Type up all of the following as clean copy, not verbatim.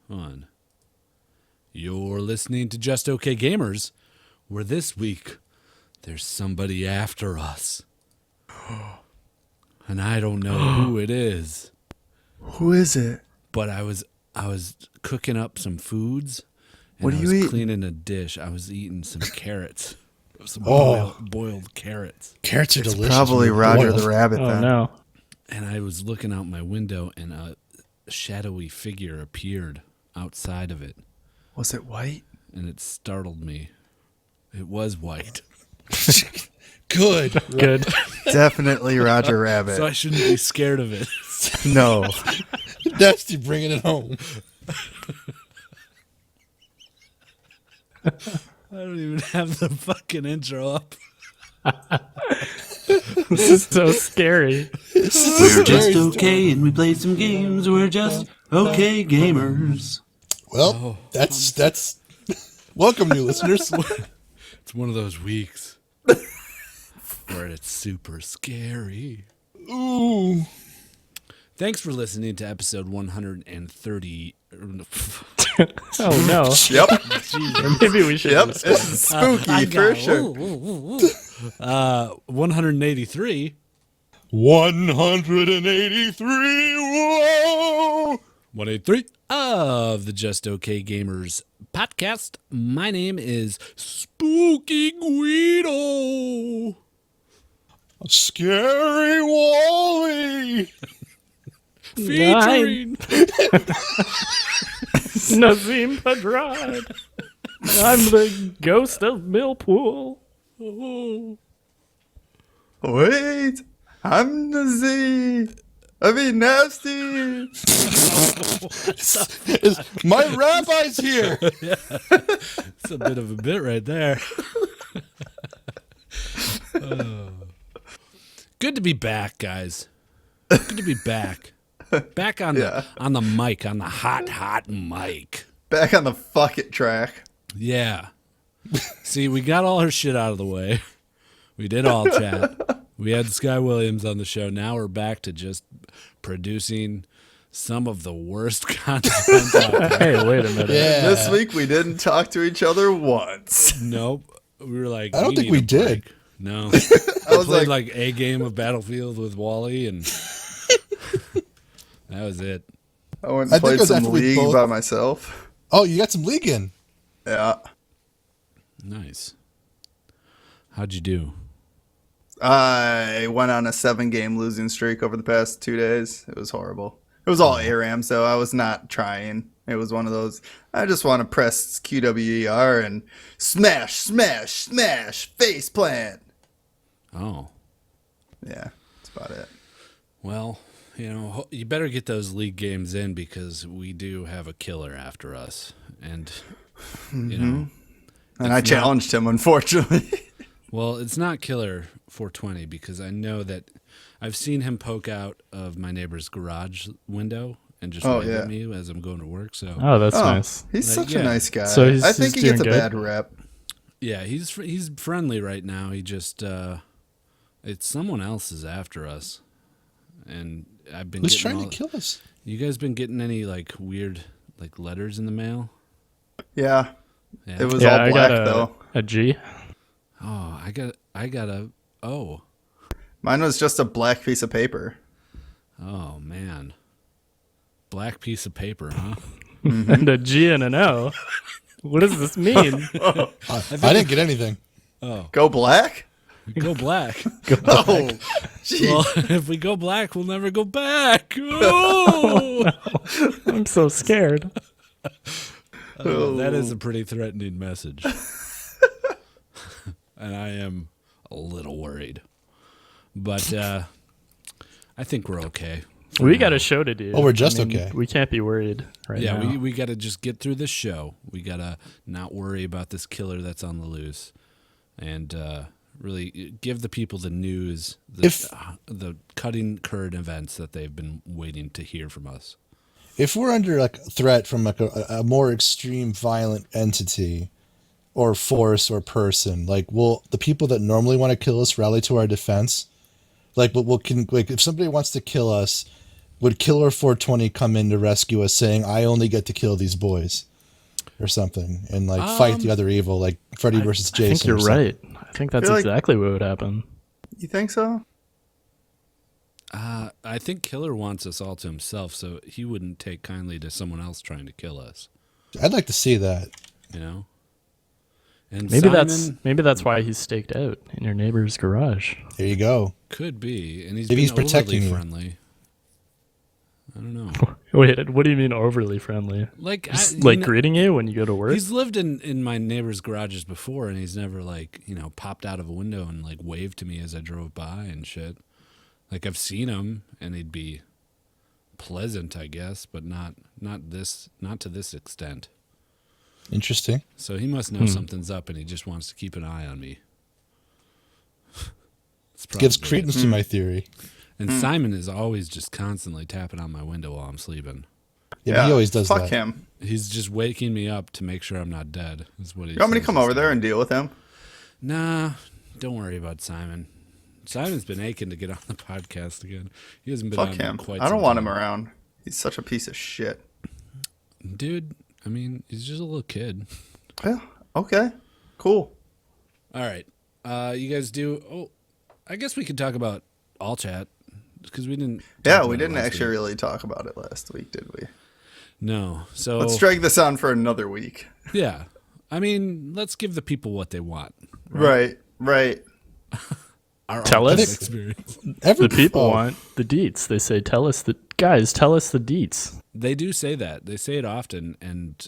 on. You're listening to Just Okay Gamers, where this week there's somebody after us. And I don't know who it is. Who is it? But I was cooking up some foods. And What are I you was eating? cleaning a dish. I was eating some carrots. Some boiled carrots. Carrots are delicious. Probably Roger the Rabbit. Oh, then. no. And I was looking out my window, and a shadowy figure appeared outside of it. Was it white? And it startled me. It was white. Good. Definitely Roger Rabbit. So I shouldn't be scared of it. No. Dusty bringing it home. I don't even have the fucking intro up. This is so scary. We're just okay and we play some games. We're just okay gamers. Well, that's welcome, new listeners. It's one of those weeks where it's super scary. Ooh. Thanks for listening to episode 130. Oh, no. Yep. Maybe we should. Yep. It's spooky for sure. 183. 183. Whoa. 183 of the Just Okay Gamers podcast. My name is Spooky Guido. Scary Wally. Featuring Nazim Padrad. I'm the ghost of Millpool. Wait. I'm the Z. I mean, nasty. My rabbi's here. It's a bit of a bit right there. Good to be back, guys. Good to be back. Back on the mic, on the hot mic. Back on the fuck it track. Yeah. See, we got all her shit out of the way. We did all chat. We had Sky Williams on the show. Now we're back to just producing some of the worst content out there. Hey, wait a minute. Yeah. This week we didn't talk to each other once. Nope. We were like, I don't think need we a did. break. No. I was Played like, like a game of Battlefield with Wally, and that was it. I went I and think it played was some after we League both- by myself. Oh, you got some league in. Yeah. Nice. How'd you do? I went on a 7-game losing streak over the past 2 days. It was horrible. It was all ARAM, so I was not trying. It was one of those, I just want to press QWER and smash, face plant. Oh. Yeah, that's about it. Well, you better get those league games in because we do have a killer after us. And, And I challenged him, unfortunately. Well, it's not killer 420 because I know that I've seen him poke out of my neighbor's garage window and just wave at me as I'm going to work. So, Oh, that's nice. He's such a nice guy. So I think he he's gets a doing bad rep. yeah, he's friendly right now. He just, it's someone else is after us. And I've been Who's getting trying to kill us? You guys been getting any like weird like letters in the mail? Yeah. Yeah. It was Yeah, all I black, got though. a G. Oh, I got a O. Mine was just a black piece of paper. Oh man. Black piece of paper, huh? And a G and an O. What does this mean? I didn't get anything. Go black? Go black. Oh, gee. Well, if we go black, we'll never go back. Oh! I'm so scared. That is a pretty threatening message. And I am a little worried. But I think we're okay. We got a show to do. Oh, we're just okay. We can't be worried right Yeah, now. we got to just get through this show. We got to not worry about this killer that's on the loose. And really give the people the news, the cutting current events that they've been waiting to hear from us. If we're under like threat from like a more extreme violent entity or force or person, like will the people that normally want to kill us rally to our defense? Like if somebody wants to kill us, would Killer 420 come in to rescue us, saying, "I only get to kill these boys," or something, and like fight the other evil, like Freddy versus Jason? I think you're right. I think that's exactly what would happen. You think so? I think Killer wants us all to himself, so he wouldn't take kindly to someone else trying to kill us. I'd like to see that. You know. And maybe that's why he's staked out in your neighbor's garage. There you go. Could be, and Maybe he's protecting you. Friendly. I don't know. Wait, what do you mean overly friendly? Like, greeting you when you go to work? He's lived in my neighbor's garages before, and he's never popped out of a window and like waved to me as I drove by and shit. Like I've seen him, and he'd be pleasant, I guess, but not to this extent. Interesting. So he must know something's up, and he just wants to keep an eye on me. Gives credence to my theory. And Simon is always just constantly tapping on my window while I'm sleeping. Yeah, he always does that. Fuck him. He's just waking me up to make sure I'm not dead. Is what he. You want me to come over there and deal with him? Nah, don't worry about Simon. Simon's been aching to get on the podcast again. He hasn't been on in quite some time. I don't want him around. He's such a piece of shit. Dude, I mean, he's just a little kid. Yeah, okay. Cool. All right. You guys do... Oh, I guess we could talk about All Chat, because we didn't... Yeah, we didn't actually really talk about it last week, did we? No, so... Let's drag this on for another week. Yeah. I mean, let's give the people what they want. Right. Tell us. Experience. The people want the deets. They say, tell us the deets. They do say that. They say it often and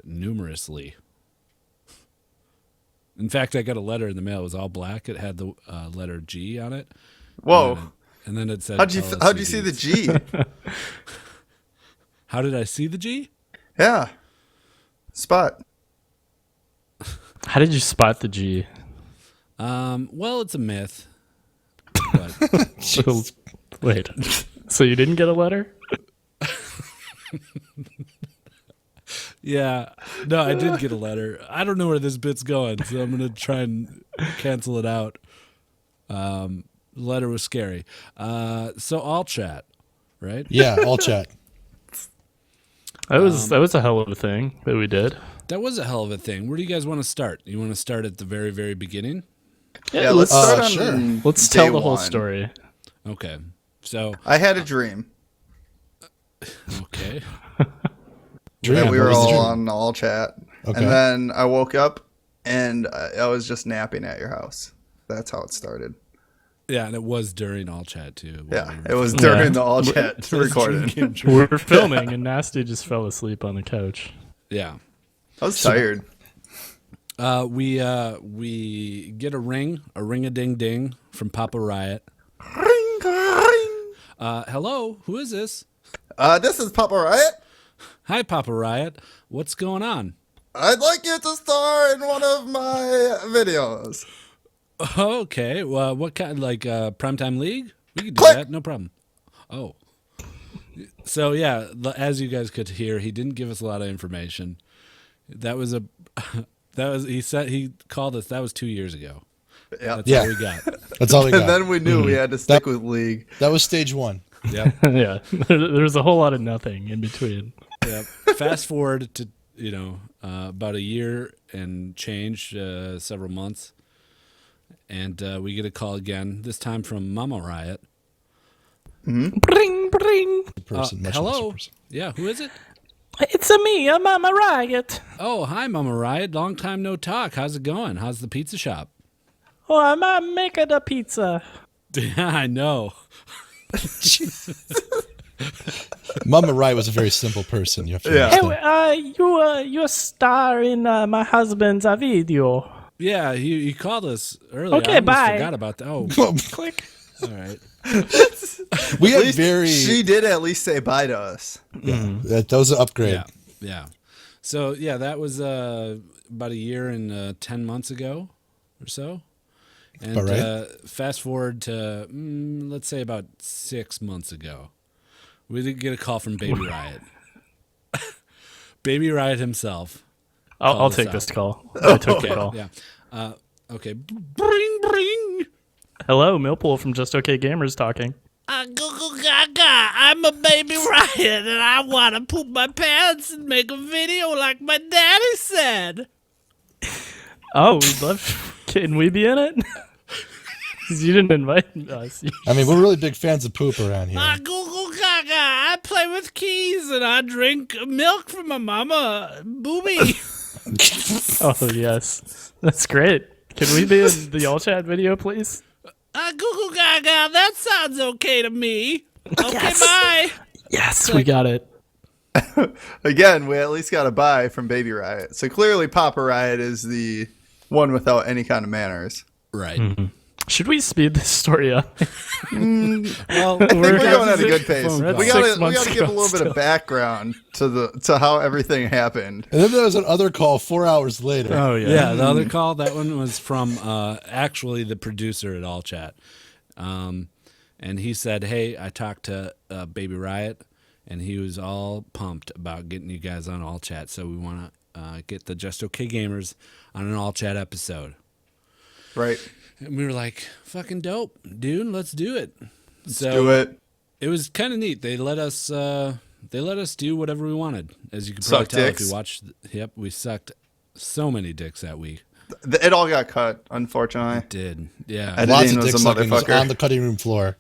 numerously. In fact, I got a letter in the mail. It was all black. It had the letter G on it. Whoa. And then it said, how'd you see the G? How did I see the G? Yeah. Spot. How did you spot the G? Well, it's a myth. But wait. So you didn't get a letter? Yeah. No, I did get a letter. I don't know where this bit's going, so I'm going to try and cancel it out. The letter was scary. So All Chat, right? Yeah, All Chat. That was a hell of a thing that we did. That was a hell of a thing. Where do you guys want to start? You want to start at the very, very beginning? Yeah, let's start on sure. Let's tell the whole story. Okay. So I had a dream. Okay. That we were all on All Chat. Okay. And then I woke up and I was just napping at your house. That's how it started. Yeah, and it was during All Chat too. Yeah, it was during the All Chat recording. We were filming and Nasty just fell asleep on the couch. Yeah. I was tired. We get a ring-a-ding-ding from Papa Riot. Ring, ring. Hello, who is this? This is Papa Riot. Hi, Papa Riot. What's going on? I'd like you to star in one of my videos. Okay. Well, what kind? Like Primetime League? We could do Click. that. No problem. Oh. So yeah, as you guys could hear, he didn't give us a lot of information. He called us. That was 2 years ago. Yeah. That's all we got. That's all we got. And then we knew we had to stick with League. That was stage one. Yep. Yeah, there's a whole lot of nothing in between. Yep. Fast forward to about a year and change, several months, and we get a call again. This time from Mama Riot. Mm-hmm. Bring, bring. Hello. Yeah. Who is it? It's me, Mama Riot. Oh, hi, Mama Riot. Long time no talk. How's it going? How's the pizza shop? Oh, I'm making the pizza. Yeah, I know. Mama Rai was a very simple person. You have to understand. Hey, you star in my husband's video. Yeah, he called us earlier. Okay, I almost bye. forgot about that. Oh, Click. all right. We had very. She did at least say bye to us. That was an upgrade. Yeah. So, yeah, that was about a year and 10 months ago or so. And Right. Fast forward to, let's say about 6 months ago. We did get a call from Baby Riot. Baby Riot himself. I'll take this call. I took the call. Yeah. Okay. Bring. Hello, Millpool from Just Okay Gamers talking. Go gaga. I'm a baby Ryan, and I want to poop my pants and make a video like my daddy said. Oh, we'd love. Can we be in it? 'Cause you didn't invite us. I mean, we're really big fans of poop around here. I Google Gaga. I play with keys, and I drink milk from my mama booby. Oh yes, that's great. Can we be in the all chat video, please? I Google Gaga. That sounds okay to me. Okay, Yes. bye. Yes, we got it. Again, we at least got a buy from Baby Riot. So clearly Papa Riot is the one without any kind of manners. Right. Should we speed this story up? Well, I think we're going at a good pace. Phone We call. gotta give a little bit of background to how everything happened. And then there was another call 4 hours later. Oh yeah. Yeah, the other call, that one was from actually the producer at All Chat. And he said, hey, I talked to Baby Riot, and he was all pumped about getting you guys on All Chat. So we want to get the Just Okay Gamers on an All Chat episode. Right. And we were like, fucking dope, dude, let's do it. Let's do it. It was kind of neat. They let us do whatever we wanted. As you can probably Suck tell dicks. if you watched. Yep, we sucked so many dicks that week. It all got cut, unfortunately. Did. Yeah. I- Lots Editing of was dick a sucking motherfucker. on the cutting room floor.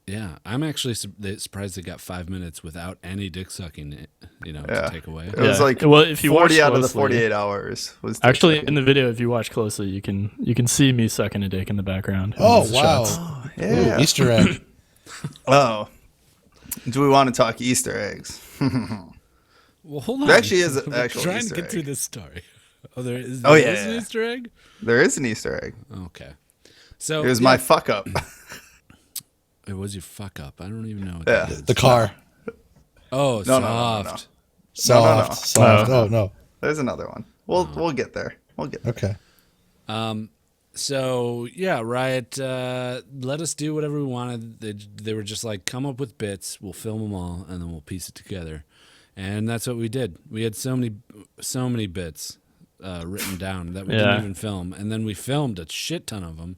Yeah, I'm actually surprised they got 5 minutes without any dick sucking, Yeah. to take away. It was Yeah. like Well, if you 40 watch out of the closely- 48 hours was dick Actually, sucking. in the video, if you watch closely, you can see me sucking a dick in the background. in Oh, those wow. shots. Yeah. Ooh, Easter egg. Oh. Do we want to talk Easter eggs? Well, hold on. There actually is an We're actual trying Easter to get egg. through this story. Oh, there is. Oh, there yeah, is an yeah. Easter egg. There is an Easter egg. Okay. So Here's my fuck up. It was your fuck up. I don't even know. What Yeah. that is. The car. Oh, No, soft. Soft. no. Soft. Oh. Oh, no. There's another one. We'll get there. We'll get there. Okay. So yeah, Riot let us do whatever we wanted. They were just like, come up with bits, we'll film them all, and then we'll piece it together. And that's what we did. We had so many bits written down that we didn't even film, and then we filmed a shit ton of them.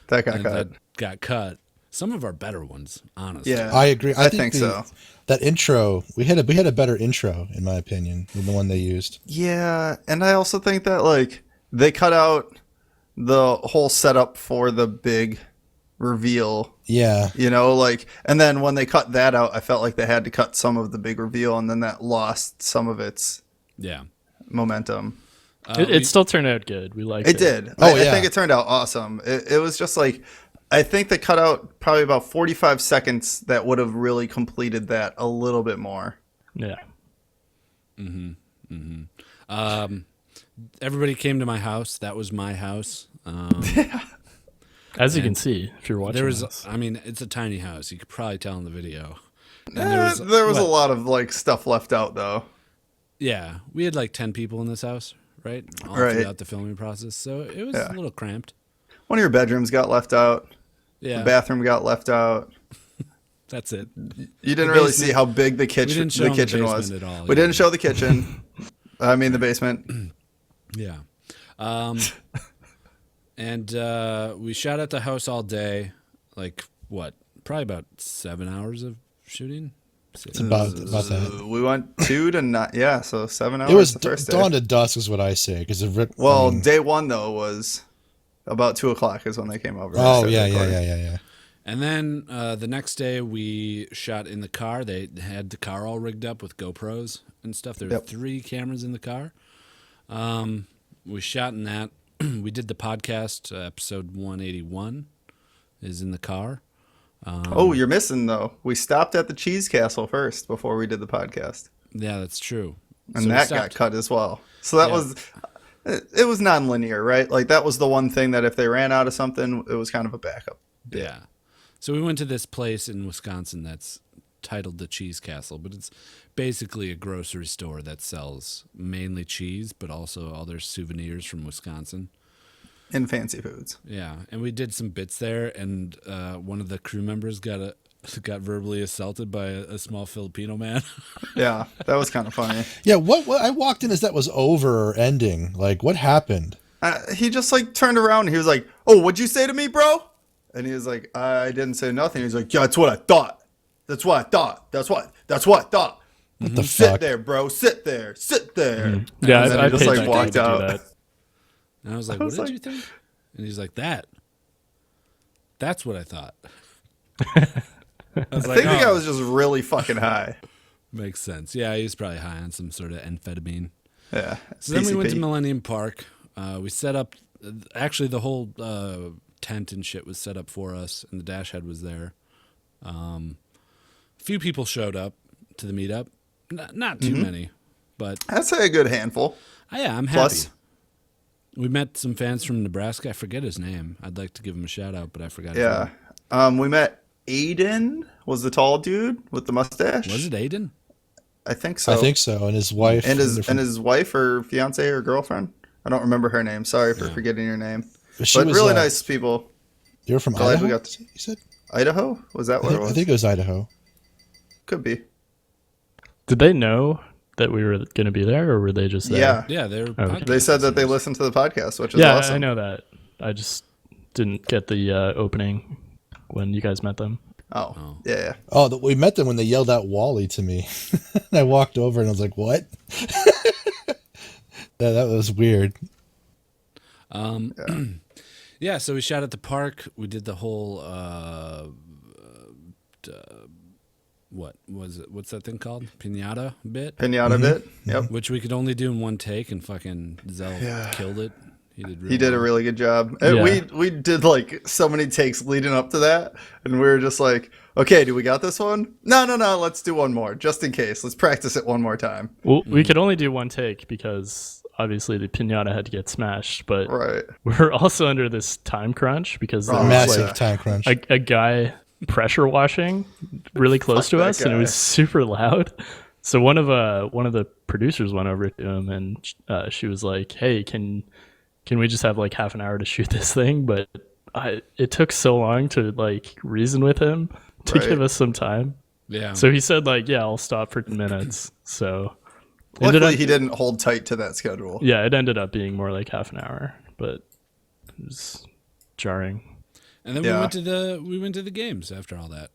That got and cut. that got cut. Some of our better ones, honestly. Yeah. I agree. I think so. That intro, we had a better intro, in my opinion, than the one they used. Yeah, and I also think that like they cut out the whole setup for the big reveal. Yeah. And then when they cut that out, I felt like they had to cut some of the big reveal, and then that lost some of its Yeah. momentum. It still turned out good. We liked it. It did. Oh, I yeah. think it turned out awesome. It was just like, I think they cut out probably about 45 seconds that would have really completed that a little bit more. Yeah. Everybody came to my house. That was my house. As you can see, if you're watching There was, this. I mean, it's a tiny house. You could probably tell in the video. And There was a what? lot of like stuff left out though. Yeah, we had like 10 people in this house, right? All Right. throughout the filming process, so it was Yeah. a little cramped. One of your bedrooms got left out. Yeah, The bathroom got left out. that's it. You didn't The really basement- see how big the We kitchen didn't show the them kitchen basement was. at all, We yeah. didn't show the kitchen. I mean the basement. Yeah, and we shot at the house all day. Like what? Probably about 7 hours of shooting. It's about that. We went 2 to 9. Yeah, so 7 hours It was the first day. dawn to dusk is what I say. Because Well, day 1 though was about 2:00 is when they came over. and Oh, started yeah. recording. And then the next day we shot in the car. They had the car all rigged up with GoPros and stuff. There were Yep. 3 cameras in the car. We shot in that. We did the podcast. Episode 181 is in the car. Oh, you're missing though. We stopped at the Cheese Castle first before we did the podcast. Yeah, that's true. And So we that got stopped- cut as well. So that Yeah. was it was non-linear, right? Like that was the one thing that if they ran out of something, it was kind of a backup. Yeah. So we went to this place in Wisconsin that's titled the Cheese Castle, but it's basically a grocery store that sells mainly cheese, but also all their souvenirs from Wisconsin. In fancy foods. Yeah, and we did some bits there, and one of the crew members got verbally assaulted by a small Filipino man. Yeah, that was kind of funny. Yeah, what I walked in as that was over or ending. Like, what happened? He just like turned around and he was like, "Oh, what'd you say to me, bro?" And he was like, "I didn't say nothing." He was like, "Yeah, that's what I thought." That's what I thought. That's what I thought. What the Sit fuck? there, bro. Sit there. Sit there. Yeah, And then I he just paid like that guy walked to do out. that. And I was like, I was what did like- you think? And he's like, that. That's what I thought. I was I think the guy "Oh, was just really fucking high. makes sense. Yeah, he was probably high on some sort of amphetamine. Yeah. So then we went to PCP. Millennium Park. We set up, actually the whole tent and shit was set up for us, and the dash head was there. A few people showed up to the meetup. Not too many, but I'd say a good handful. yeah, I'm happy. Plus- We met some fans from Nebraska. I forget his name. I'd like to give him a shout out, but I forgot his Yeah. name. We met Aiden, was the tall dude with the mustache. Was it Aiden? I think so. I think so. And his wife. And they're from- his wife or fiance or girlfriend. I don't remember her name. Sorry for forgetting your name. she But was, really nice people. They were from Glad Idaho. we got to- You said? Idaho? Was that what it I was? think it was Idaho. Could be. Did they know that we were going to be there, or were they just there? Yeah. Yeah, they're Okay. podcast They said that they listeners. listened to the podcast, which is Yeah, awesome. I know that. I just didn't get the opening when you guys met them. Oh, yeah. Oh, we met them when they yelled out Wally to me. And I walked over and I was like, what? That was weird. Yeah, so we shot at the park. We did the whole what was it? What's that thing called? Pinata bit, Pinata bit. Yep. which we could only do in one take, and fucking Zell killed it. He did. Really He did a well. really good job. And Yeah. we did like so many takes leading up to that, and we were just like, okay, do we got this one? No, let's do one more just in case. Let's practice it one more time. Well, we could only do one take because obviously the pinata had to get smashed, but Right. we're also under this time crunch because there Oh, was Massive like time crunch. a guy pressure washing really close to that us, and it guy. was super loud. So one of the producers went over to him, and she was like, "Hey, can we just have like half an hour to shoot this thing?" But it took so long to like reason with him to Right. give us some time. Yeah. So he said like, "Yeah, I'll stop for 10 minutes." So ended Luckily, up- he didn't hold tight to that schedule. yeah, it ended up being more like half an hour, but it was jarring. and then Yeah. we went to the games after all that.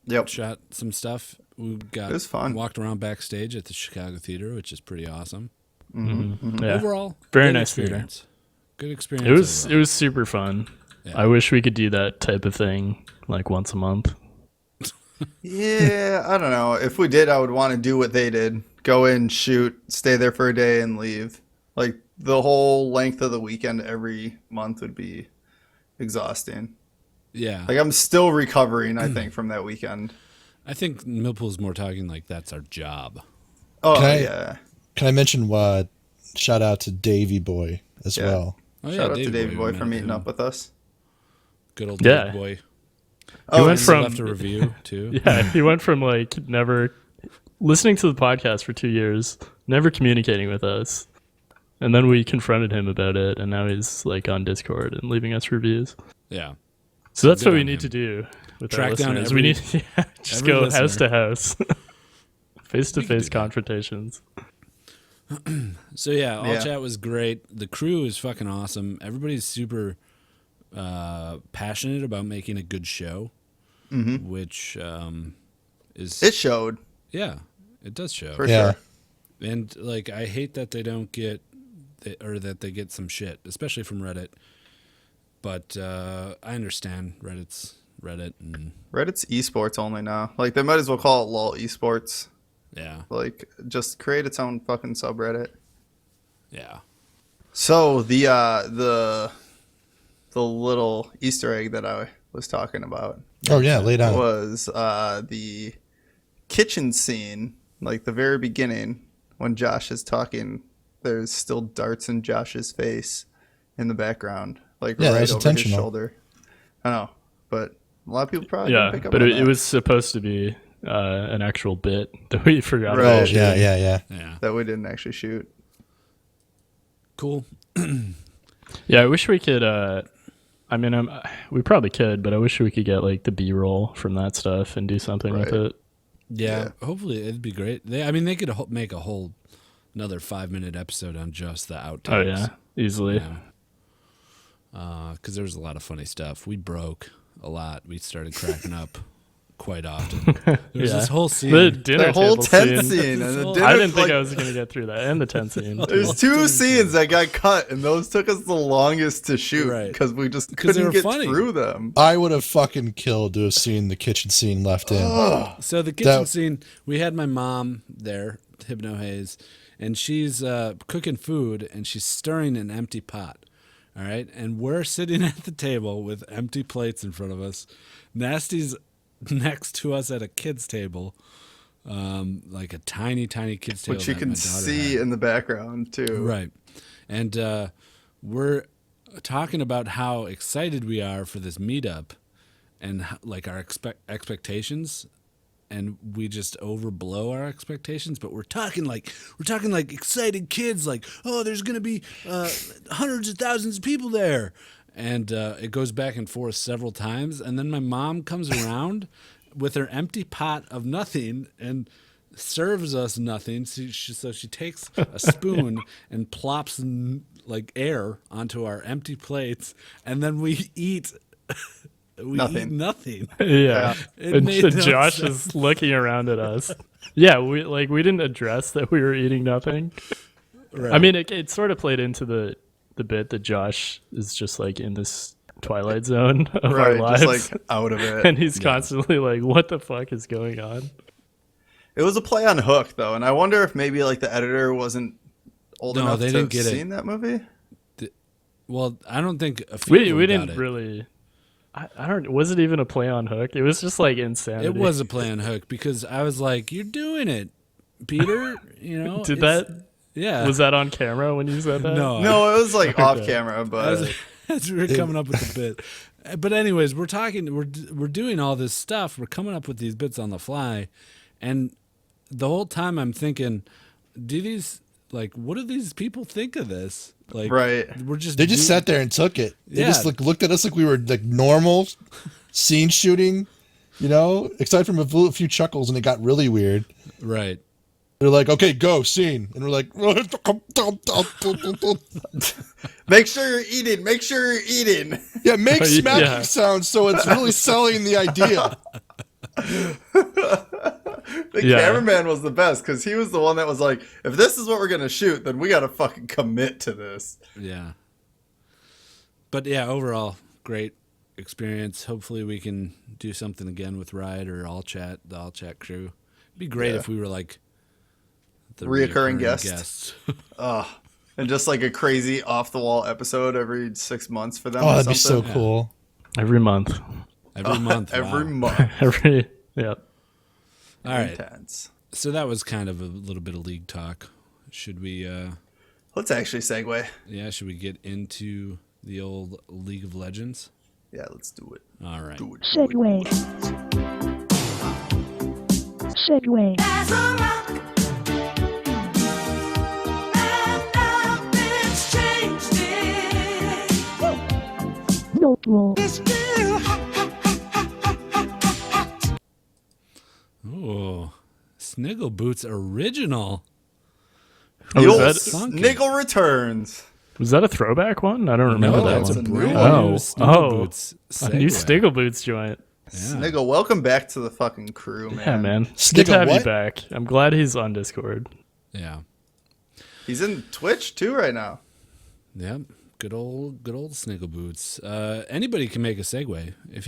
Yep. Shot some stuff. We got It was fun. Walked around backstage at the Chicago Theater, which is pretty awesome. Yeah. Overall, Very good nice theater. experience. Good experience. It overall. was super fun. Yeah. I wish we could do that type of thing like once a month. Yeah, I don't know. If we did, I would want to do what they did. Go in, shoot, stay there for a day, and leave. Like, the whole length of the weekend every month would be exhausting. Yeah. Like, I'm still recovering, I think, from that weekend. I think Millpool's more talking like that's our job. Oh, Can I- yeah. Can I mention shout out to Davey Boy as Yeah. well? Oh, Shout out to Davey Davey Boy we for met meeting him. up with us. Good old Yeah. Davey Boy. He Oh, went and from Left a review too. yeah, he went from like never listening to the podcast for 2 years, never communicating with us, and then we confronted him about it, and now he's like on Discord and leaving us reviews. Yeah. So that's Good what we on need him. to do with Track our down listeners. every- We need just every go listener. house to house, face to We can do face that. confrontations. So yeah, all Yeah. chat was great. The crew is fucking awesome. Everybody's super passionate about making a good show, which is It showed, yeah, it does show. for Yeah. sure. And like, I hate that they don't get, or that they get some shit, especially from Reddit. But I understand Reddit's Reddit, and Reddit's esports only now. Like, they might as well call it LOL esports. yeah, Like, just create its own fucking subreddit. yeah. So, the little Easter egg that I was talking about Oh yeah, lay down. was the kitchen scene, like the very beginning when Josh is talking. There's still darts in Josh's face in the background, like Yeah, that right was over his intentional. shoulder. I know, but a lot of people probably Yeah, didn't pick up but on it that. was supposed to be an actual bit that we forgot Right. Oh about. yeah, yeah, yeah. Yeah. that we didn't actually shoot. Cool. Yeah, I wish we could. I mean, we probably could, but I wish we could get like the B-roll from that stuff and do something with Right. it. Yeah, hopefully it'd be great. They could make a whole another 5-minute episode on just the outtakes. Oh yeah, easily. Because there was a lot of funny stuff. We broke a lot. We started cracking up quite often. There's this whole scene. The dinner The whole table tent scene. scene. And the I dinner, I didn't think like, I was gonna get through that, and the tent scene. There's two scenes that got cut, and those took us the longest to shoot Right. because we just 'Cause they couldn't were get funny. through them. I would have fucking killed to have seen the kitchen scene left in. So the kitchen That- scene, we had my mom there, Hypno Hayes, and she's cooking food and she's stirring an empty pot. All right, and we're sitting at the table with empty plates in front of us. Nasty's next to us at a kid's table, like a tiny kids table, Which you that can my daughter see had. in the background, too. Right, and we're talking about how excited we are for this meetup, and like our expectations. And we just overblow our expectations, but we're talking like excited kids, like, oh, there's gonna be hundreds of thousands of people there, and it goes back and forth several times, and then my mom comes around with her empty pot of nothing and serves us nothing. So she takes a spoon and plops like air onto our empty plates, and then we eat. We Nothing. eat nothing. Yeah, It and made no Josh sense. is looking around at us. Yeah, we didn't address that we were eating nothing. Right. I mean, it sort of played into the bit that Josh is just like in this twilight zone of our Right, lives, just like out of it. and he's constantly like, "What the fuck is going on?" It was a play on Hook, though, and I wonder if maybe like the editor wasn't old No, enough they to didn't have get it. seen that movie. Well, I don't think a few of We them didn't got it. really. I don't. Was it even a play on Hook? It was just like insanity. It was a play on Hook because I was like, "You're doing it, Peter." You know, Did it's- that? Yeah. Was that on camera when you said that? No. No, it was like off camera, but As we were coming up with the bit. But anyways, we're doing all this stuff. We're coming up with these bits on the fly, and the whole time I'm thinking, what do these people think of this? Like, Right. We're just They just sat there and took it. They Yeah. just like looked at us like we were like normal scene shooting, you know, aside from a few chuckles, and it got really weird. right. They're like, okay, go, scene. And we're like, make sure you're eating. Make sure you're eating. yeah, make Yeah. smacking sounds so it's really selling the idea. The Yeah. cameraman was the best because he was the one that was like, if this is what we're gonna shoot, then we gotta fucking commit to this. Yeah. But yeah, overall, great experience. Hopefully we can do something again with Riot or the All Chat crew. It'd be great Yeah. if we were like the Reoccurring reoccurring guest. And just like a crazy off the wall episode every 6 months for them. Oh, or that'd be so something. cool. Every month. Every month. Every wow. month. Yeah. All right. Intense. So that was kind of a little bit of league talk. Should we Let's actually segue. should we get into the old League of Legends? Yeah, let's do it. All right. Do it. Segway. Segway. As a rock, and nothing's changed it. Note roll. It's still Oh, Sniggle Boots original. The Oh, old was that- Sniggle returns. Was that a throwback one? I don't remember No, that that's one. a brand Oh. new Sniggle Oh. Boots A new segue. Sniggle Boots joint. Sniggle, welcome back to the fucking crew, man. Yeah, man. Good Sniggle to have you what? back. I'm glad he's on Discord. Yeah. He's in Twitch too right now. Yep. Good old Sniggle Boots. Anybody can make a segue. If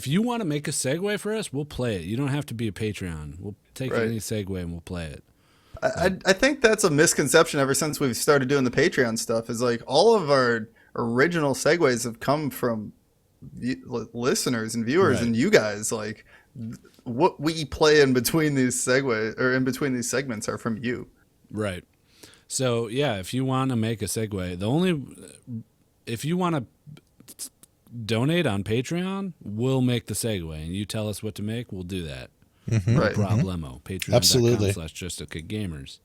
you want to make a segue for us, we'll play it. You don't have to be a Patreon. We'll take Right. any segue and we'll play it. I think that's a misconception ever since we've started doing the Patreon stuff. Is like all of our original segues have come from listeners and viewers, Right. and you guys. Like what we play in between these segments are from you. Right. So yeah, if you want to make a segue, if you want to donate on Patreon, we'll make the segue, and you tell us what to make, we'll do that. Right. Problemo. Absolutely. Patreon.com/justokgamers.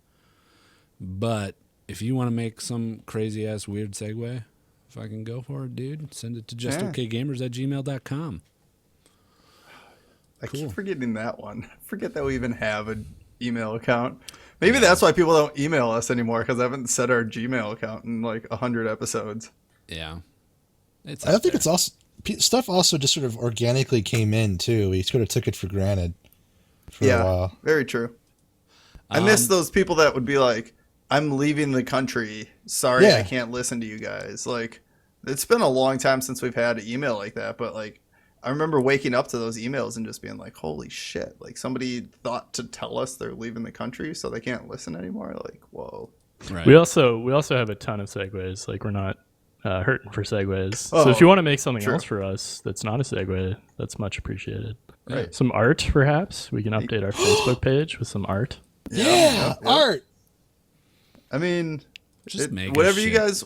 But if you want to make some crazy ass weird segue, if I can go for it, dude, send it to justokgamers@gmail.com. I keep forgetting that one. I forget that we even have an email account. Maybe that's why people don't email us anymore, because I haven't set our Gmail account in like 100 episodes. Yeah. It's I think it's also stuff also just sort of organically came in too. We sort of took it for granted for a while. Very true. I miss those people that would be like, I'm leaving the country. Sorry, Yeah. I can't listen to you guys. Like, it's been a long time since we've had an email like that, but like, I remember waking up to those emails and just being like, holy shit. Like, somebody thought to tell us they're leaving the country so they can't listen anymore. Like, whoa. Right. We also have a ton of segues. Like, we're not hurting for segues. So Oh, if you want to make something true. else for us that's not a segue, that's much appreciated. Right. Some art, perhaps. We can update our Facebook page with some art. Yeah, art. I mean, Just make whatever us you shit. guys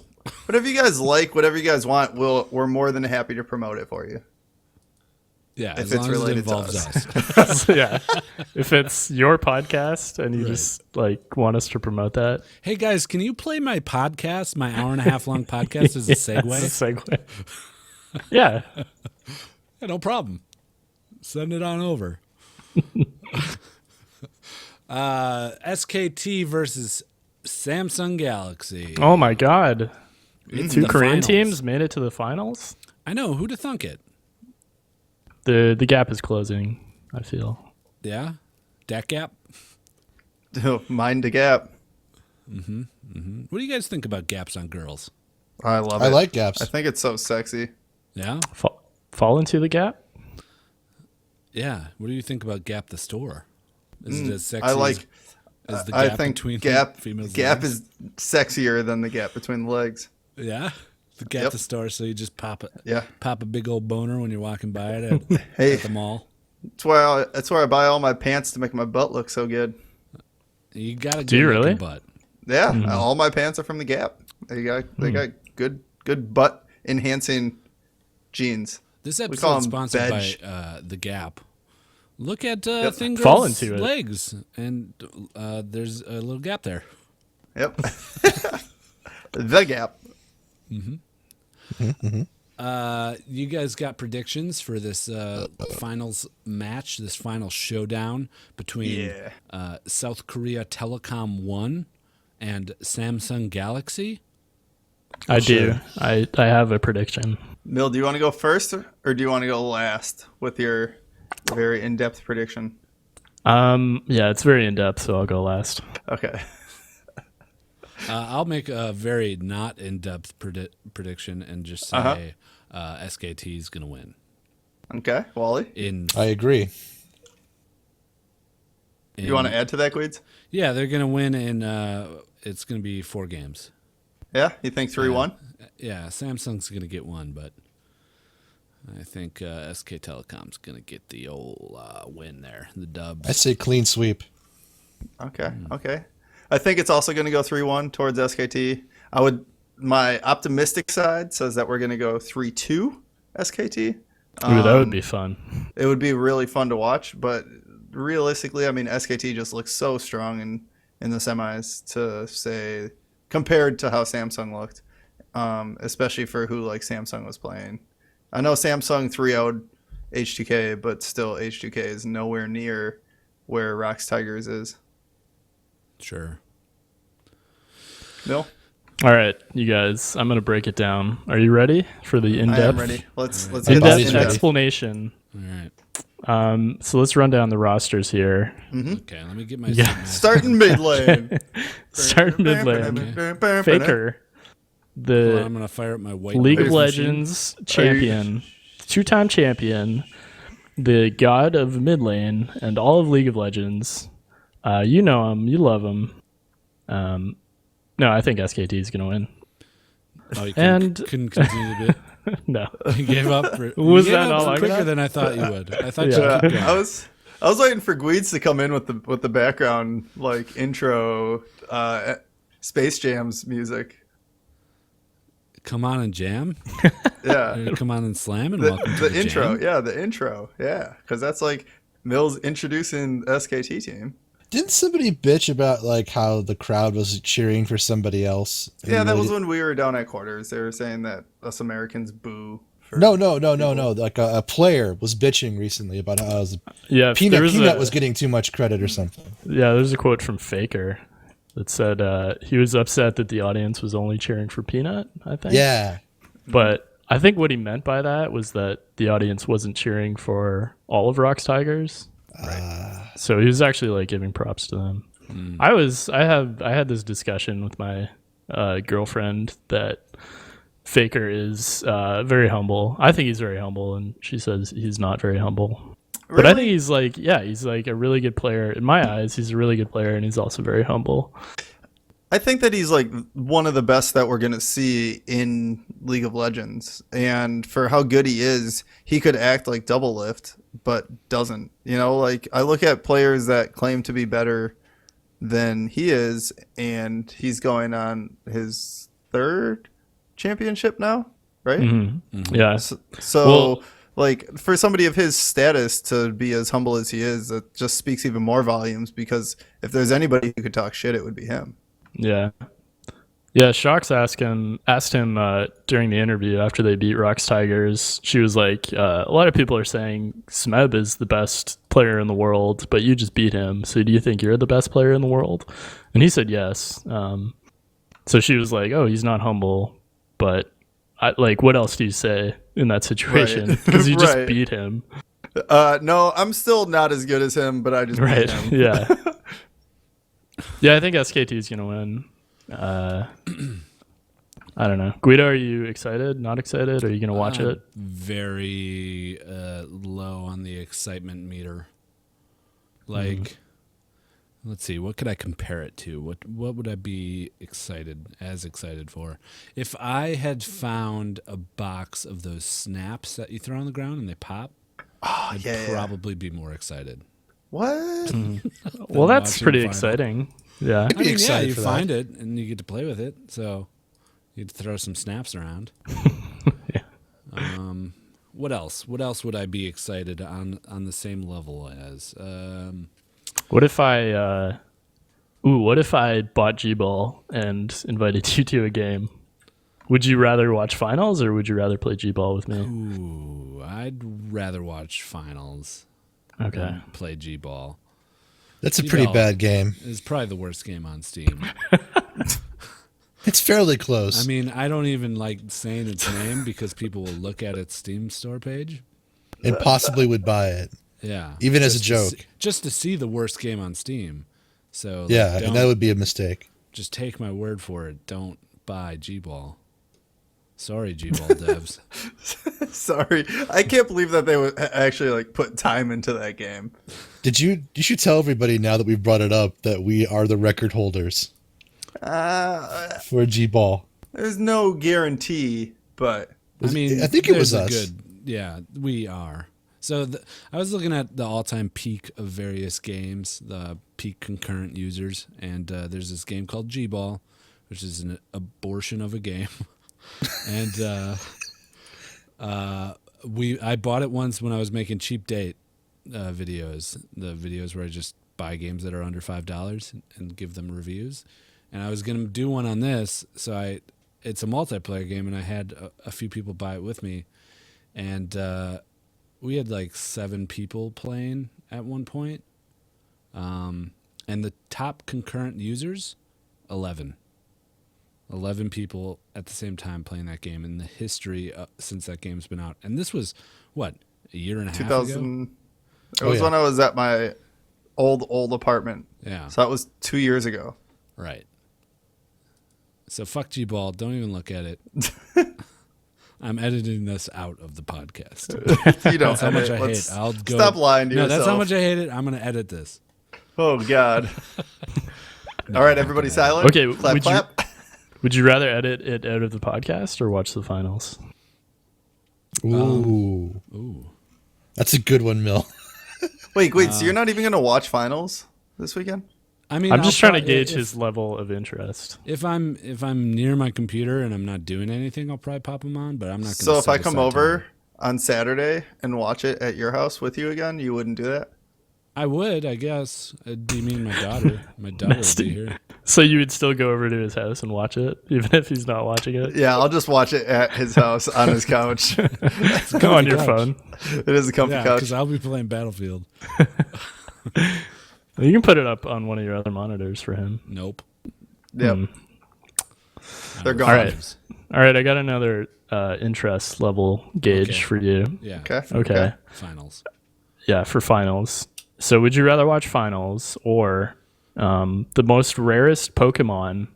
like, whatever you guys want, we're more than happy to promote it for you. Yeah, if as it's long as it related to involves us. us. So, yeah. If it's your podcast and you just like want us to promote that, Hey guys, can you play my podcast, my hour and a half long podcast, as a segue? it's a segue. Yeah. Yeah, no problem. Send it on over. SKT versus Samsung Galaxy. Oh my God. It's Two the Korean finals. teams made it to the finals. I know. Who'd have thunk it? The gap is closing, I feel. Yeah? That gap? Mind the gap. What do you guys think about gaps on girls? I love it. I like gaps. I think it's so sexy. Yeah? Fall into the gap? Yeah. What do you think about Gap the store? Is it as sexy I like. as the I gap think between gap females' gap legs? is sexier than the gap between the legs. Yeah? The Gap Yep. the store, so you just pop Yeah. a big old boner when you're walking by it at, Hey, at the mall. that's where I buy all my pants to make my butt look so good. You got a Do you good looking really? butt. Yeah, all my pants are from the Gap. They got good butt enhancing jeans. This call episode is 'em sponsored veg. by The Gap. Look at Thing Fall Girl's into it. legs, and there's a little gap there. Yep. The Gap. You guys got predictions for this finals match, this final showdown between South Korea Telecom 1 and Samsung Galaxy? I do. I have a prediction. Mill, do you want to go first or do you want to go last with your very in-depth prediction? Yeah, it's very in depth, so I'll go last. Okay. I'll make a very not in-depth prediction and just say SKT is going to win. Okay, Wally. I agree. You want to add to that, Gweeds? Yeah, they're going to win in it's going to be 4 games. Yeah, you think 3-1? Yeah, Samsung's going to get one, but I think SK Telecom's going to get the old win there, the dub. I say clean sweep. Okay. I think it's also going to go 3-1 towards SKT. My optimistic side says that we're going to go 3-2 SKT. Ooh, that would be fun. It would be really fun to watch, but realistically, I mean, SKT just looks so strong in the semis to say compared to how Samsung looked, especially for who like Samsung was playing. I know Samsung 3-0'd H2K, but still H2K is nowhere near where Rox Tigers is. Sure. Mill? All right, you guys, I'm going to break it down. Are you ready for the I am in-depth, ready. Let's get Everybody's this in-depth ready. explanation? All right. So let's run down the rosters here. Okay, let me get my Yeah. Starting mid lane. Start mid lane. Faker, I'm the going to fire up my white League of noise machine. Legends champion, 2-time champion, the god of mid lane and all of League of Legends. You know him, you love him. No, I think SKT is going to win. Oh, you And- couldn't continue to be. No. You gave up. Was you that gave up all I quicker got? than I thought you would. I thought Yeah, you could go. I was waiting for Gweeds to come in with the background like intro Space Jam's music. Come on and jam. Yeah. Come on and slam and welcome to The the intro, jam. yeah, the intro, yeah, because that's like Mills introducing the SKT team. Didn't somebody bitch about like how the crowd was cheering for somebody else? And Yeah, that really was when we were down at quarters. They were saying that us Americans boo. For No. Like a player was bitching recently about how Yeah, Peanut was getting too much credit or something. Yeah, there's a quote from Faker that said he was upset that the audience was only cheering for Peanut, I think. Yeah. But I think what he meant by that was that the audience wasn't cheering for all of Rock's Tigers. So he was actually like giving props to them. I had this discussion with my girlfriend that Faker is very humble. I think he's very humble, and she says he's not very humble. Really? But I think he's like a really good player. In my eyes, he's a really good player, and he's also very humble. I think that he's like one of the best that we're going to see in League of Legends. And for how good he is, he could act like double lift, but doesn't. You know, like I look at players that claim to be better than he is, and he's going on his 3rd championship now, right? Yeah. So like for somebody of his status to be as humble as he is, it just speaks even more volumes, because if there's anybody who could talk shit, it would be him. Yeah. Yeah, Shox asked him during the interview after they beat Rock's Tigers. She was like, a lot of people are saying Smeb is the best player in the world, but you just beat him. So do you think you're the best player in the world? And he said yes. So she was like, oh, he's not humble, but what else do you say in that situation? Because you just beat him. No, I'm still not as good as him, but I just beat him. Yeah. Yeah, I think SKT is going to win. I don't know. Guido, are you excited? Not excited? Are you going to watch it? Very low on the excitement meter. Like, let's see, what could I compare it to? What would I be excited for? If I had found a box of those snaps that you throw on the ground and they pop, I'd probably be more excited. What? Well, that's pretty exciting. Yeah. I'd be excited you for find that. it and you get to play with it, so you get to throw some snaps around. Yeah. What else? What else would I be excited on the same level as? What if I bought G-Ball and invited you to a game? Would you rather watch finals or would you rather play G-Ball with me? Ooh, I'd rather watch finals. Okay. Than play G-Ball. That's a pretty G-Ball bad game. It's probably the worst game on Steam. It's fairly close. I mean, I don't even like saying its name because people will look at its Steam store page. And possibly would buy it. Yeah. Even as a joke. Just to see the worst game on Steam. So Yeah, and that would be a mistake. Just take my word for it. Don't buy G-Ball. Sorry, G-Ball devs. Sorry, I can't believe that they would actually like put time into that game. You should tell everybody now that we've brought it up that we are the record holders for G-Ball. There's no guarantee, but I mean, I think it was there's us. Yeah, we are. So I was looking at the all-time peak of various games, the peak concurrent users, and there's this game called G-Ball, which is an abortion of a game. And I bought it once when I was making cheap date videos, the videos where I just buy games that are under $5 and give them reviews. And I was gonna do one on this, so it's a multiplayer game, and I had a few people buy it with me, and we had like 7 people playing at one point, and the top concurrent users, 11 people at the same time playing that game in the history since that game's been out. And this was, what, a year and a half ago? It was when I was at my old apartment. Yeah. So that was 2 years ago. Right. So fuck G-Ball. Don't even look at it. I'm editing this out of the podcast. You don't That's how much I hate it. Stop lying to yourself. No, that's how much I hate it. I'm going to edit this. Oh, God. All right, everybody silent. Okay, Clap. Would you rather edit it out of the podcast or watch the finals? Ooh. That's a good one, Mill. Wait, so you're not even going to watch finals this weekend? I mean, I'm just trying to gauge his level of interest. If I'm near my computer and I'm not doing anything, I'll probably pop them on. But I'm not going to. So if I come over on Saturday and watch it at your house with you again, you wouldn't do that? I would, I guess. It'd be me and my daughter. My daughter would be here. So you would still go over to his house and watch it, even if he's not watching it? Yeah, I'll just watch it at his house on his couch. Go on your phone. It is a comfy couch. because I'll be playing Battlefield. You can put it up on one of your other monitors for him. Nope. Yep. They're gone. All right. I got another interest level gauge Okay. for you. Yeah. Okay. Finals. Yeah, for finals. So would you rather watch finals or the most rarest Pokemon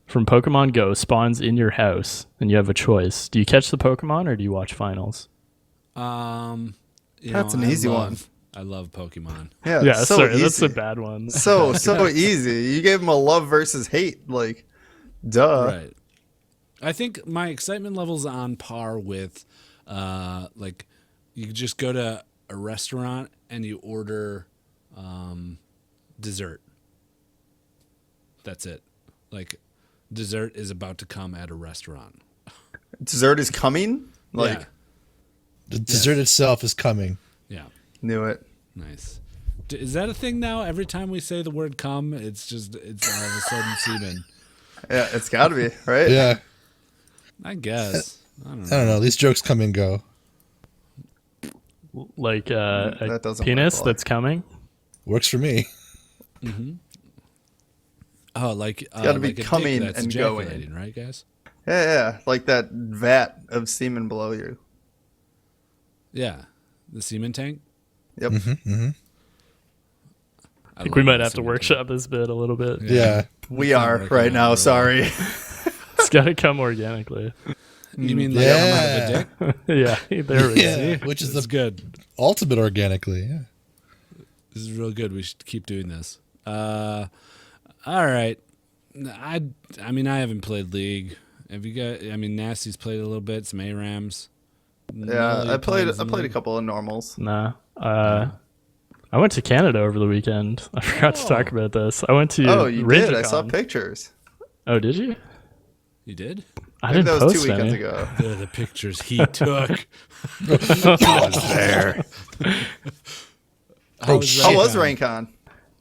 from Pokemon Go spawns in your house and you have a choice? Do you catch the Pokemon or do you watch finals? That's an easy one. I love Pokemon. Yeah, Yeah, so sorry, easy. that's a bad one. so easy. You gave him a love versus hate. Like, duh. Right. I think my excitement level's on par with, like, you just go to a restaurant and you order dessert. That's it. Like, dessert is about to come at a restaurant. Dessert is coming. Like, Yeah. The dessert itself is coming. Yeah. knew it. Nice. Is that a thing now? Every time we say the word "come," it's all of a sudden semen. Yeah, it's got to be right. Yeah. I guess. I don't I don't know. know. These jokes come and go. Like that a doesn't penis work. that's coming? Works for me. Oh, like gotta be like a dick coming that's and going. ejaculating, right, guys? Yeah, like that vat of semen below you. Yeah, the semen tank. Yep. I think we might have to workshop this bit a little bit. Yeah. We are working right out now. really Sorry. It's got to come organically. You mean like Yeah. come out of a dick? Yeah, there we go. Yeah. Which is That's the good. ultimate organically. Yeah. This is real good. We should keep doing this. All right. I mean, I haven't played League. Have you got? I mean, Nasty's played a little bit. Some ARAMs. Yeah, I played a couple of normals. Nah. I went to Canada over the weekend. I forgot to talk about this. I went to Oh, you did. I saw Ringicon. pictures. Oh, did you? You did? I I think didn't that was post 2 weekends any. ago. The pictures he took. There. How was How was Raycon?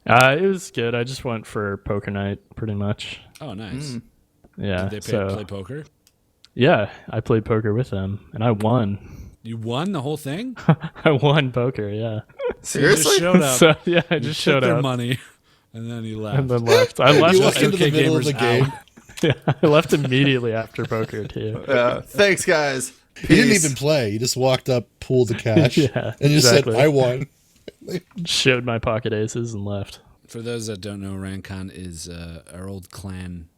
Raycon? It was good. I just went for poker night, pretty much. Oh, nice. Yeah. Did they so play poker? yeah, I played poker with them, and I won. You won the whole thing? I won poker. Yeah. So you just Seriously? showed up. So yeah, I you just took showed their up money, and then you left. and then left. I left. You walked into the Okay, middle of the gamers game. out. Yeah, I left immediately after poker too. Yeah. Thanks, guys. He didn't Peace. even play. He just walked up, pulled the cash, Yeah, and just exactly. said, "I won." Showed my pocket aces and left. For those that don't know, Rancon is our old clan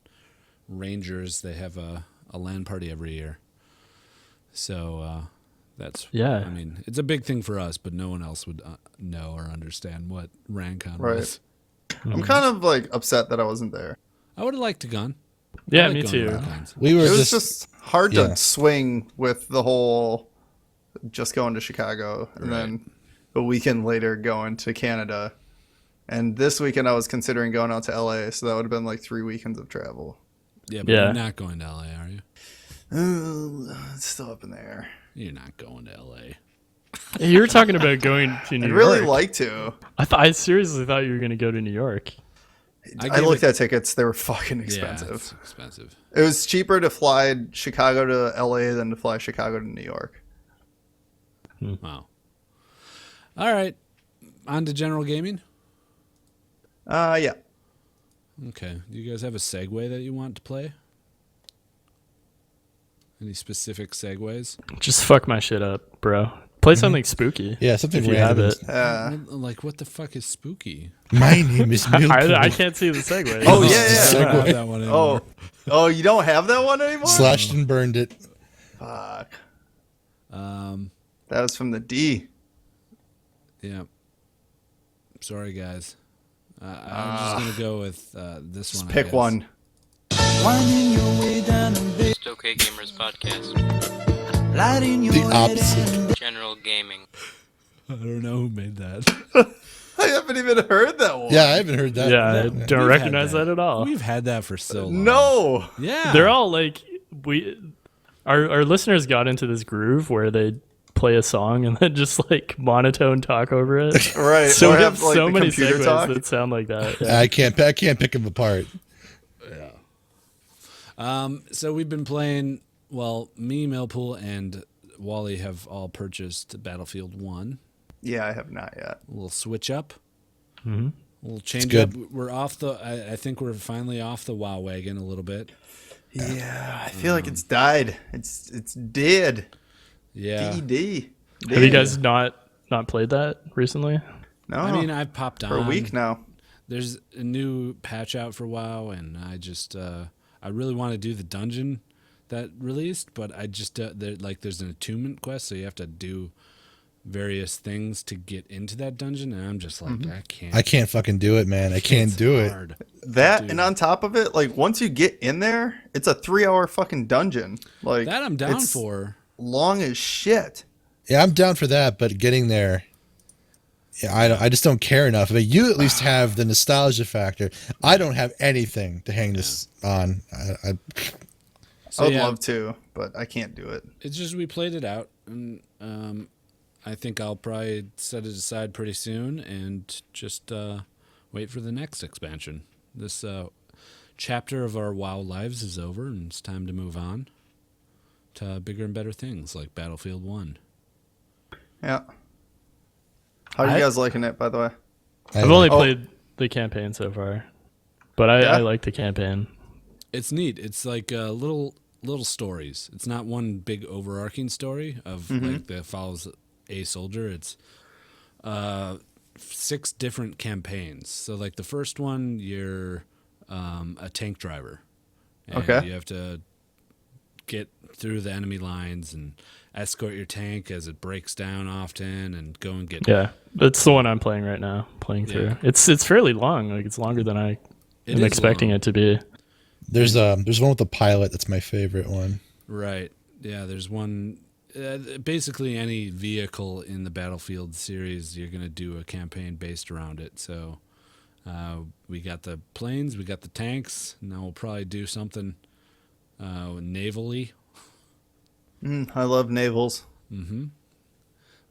Rangers. They have a LAN party every year. So that's, Yeah. I mean, it's a big thing for us, but no one else would know or understand what Rancon Right. was. I'm kind of like upset that I wasn't there. I would have liked to gone. Yeah, I like me going to too. Rancons. We were It was just, just hard yeah. to swing with the whole just going to Chicago and then a weekend later going to Canada. And this weekend I was considering going out to LA, so that would have been like 3 weekends of travel. Yeah, but Yeah. you're not going to LA, are you? It's still up in the air. You're not going to LA. Hey, you were talking about going to New I'd York. really like to. I seriously thought you were going to go to New York. I gave looked it- at tickets; they were fucking Yeah, expensive. it's expensive. It was cheaper to fly Chicago to LA than to fly Chicago to New York. Wow. All right. On to general gaming. Yeah. Okay. Do you guys have a segue that you want to play? Any specific segues? Just fuck my shit up, bro. Play something spooky. yeah, something if you have random. it. Like, what the fuck is spooky? My name is Millpool. I can't see the segue. Oh, yeah, It's a yeah. I don't segue. have that one anymore. Oh, you don't have that one anymore? Slashed and burned it. Fuck. Um, That was from the D. yeah. Sorry, guys. I'm just gonna go with this one. I Pick guess. one. It's Okay Gamers Podcast. The opposite. General Gaming. I don't know who made that. I haven't even heard that one. Yeah, I haven't heard that. Yeah, I We've don't had recognize that at all. We've had that for so long. No. Yeah. They're all like our listeners got into this groove where they play a song and then just like monotone talk over it. Right. So or we have like, so the many computer segues talk. that sound like that. Yeah. I can't pick them apart. So we've been playing. Well, me, Millpool, and Wally have all purchased Battlefield 1. Yeah, I have not yet. A little switch up. Mm-hmm. A little change good. up. We're off the. I think we're finally off the WoW wagon a little bit. Yeah, I feel like it's died. It's dead. Yeah. DD. Have you guys not played that recently? No, I mean, I've popped on for a week now. There's a new patch out for WoW, and I just I really want to do the dungeon that released, but I just there's an attunement quest, so you have to do various things to get into that dungeon, and I'm just like, I can't fucking do it, man. I can't do it. hard That to and do. on top of it, like once you get in there, it's a 3-hour fucking dungeon. Like That I'm down it's for. long as shit. Yeah, I'm down for that, but getting there, yeah, I just don't care enough. But you at least have the nostalgia factor. I don't have anything to hang this on. I So, I would yeah, love to, but I can't do it. It's just we played it out, and I think I'll probably set it aside pretty soon and just wait for the next expansion. This chapter of our WoW lives is over, and it's time to move on to bigger and better things like Battlefield 1. Yeah. How are you guys liking it, by the way? I've only played the campaign so far, but I like the campaign. It's neat. It's like little stories. It's not one big overarching story of like that follows a soldier. It's 6 different campaigns. So like the first one, you're a tank driver, and Okay. you have to get through the enemy lines and escort your tank as it breaks down often, and go and get. Yeah, that's the one I'm playing right now. Playing through. It's fairly long. Like it's longer than I It am is expecting long. it to be. there's one with the pilot that's my favorite one. Right. Yeah, there's one. Basically, any vehicle in the Battlefield series, you're going to do a campaign based around it. So we got the planes, we got the tanks. Now we'll probably do something navally. I love navals.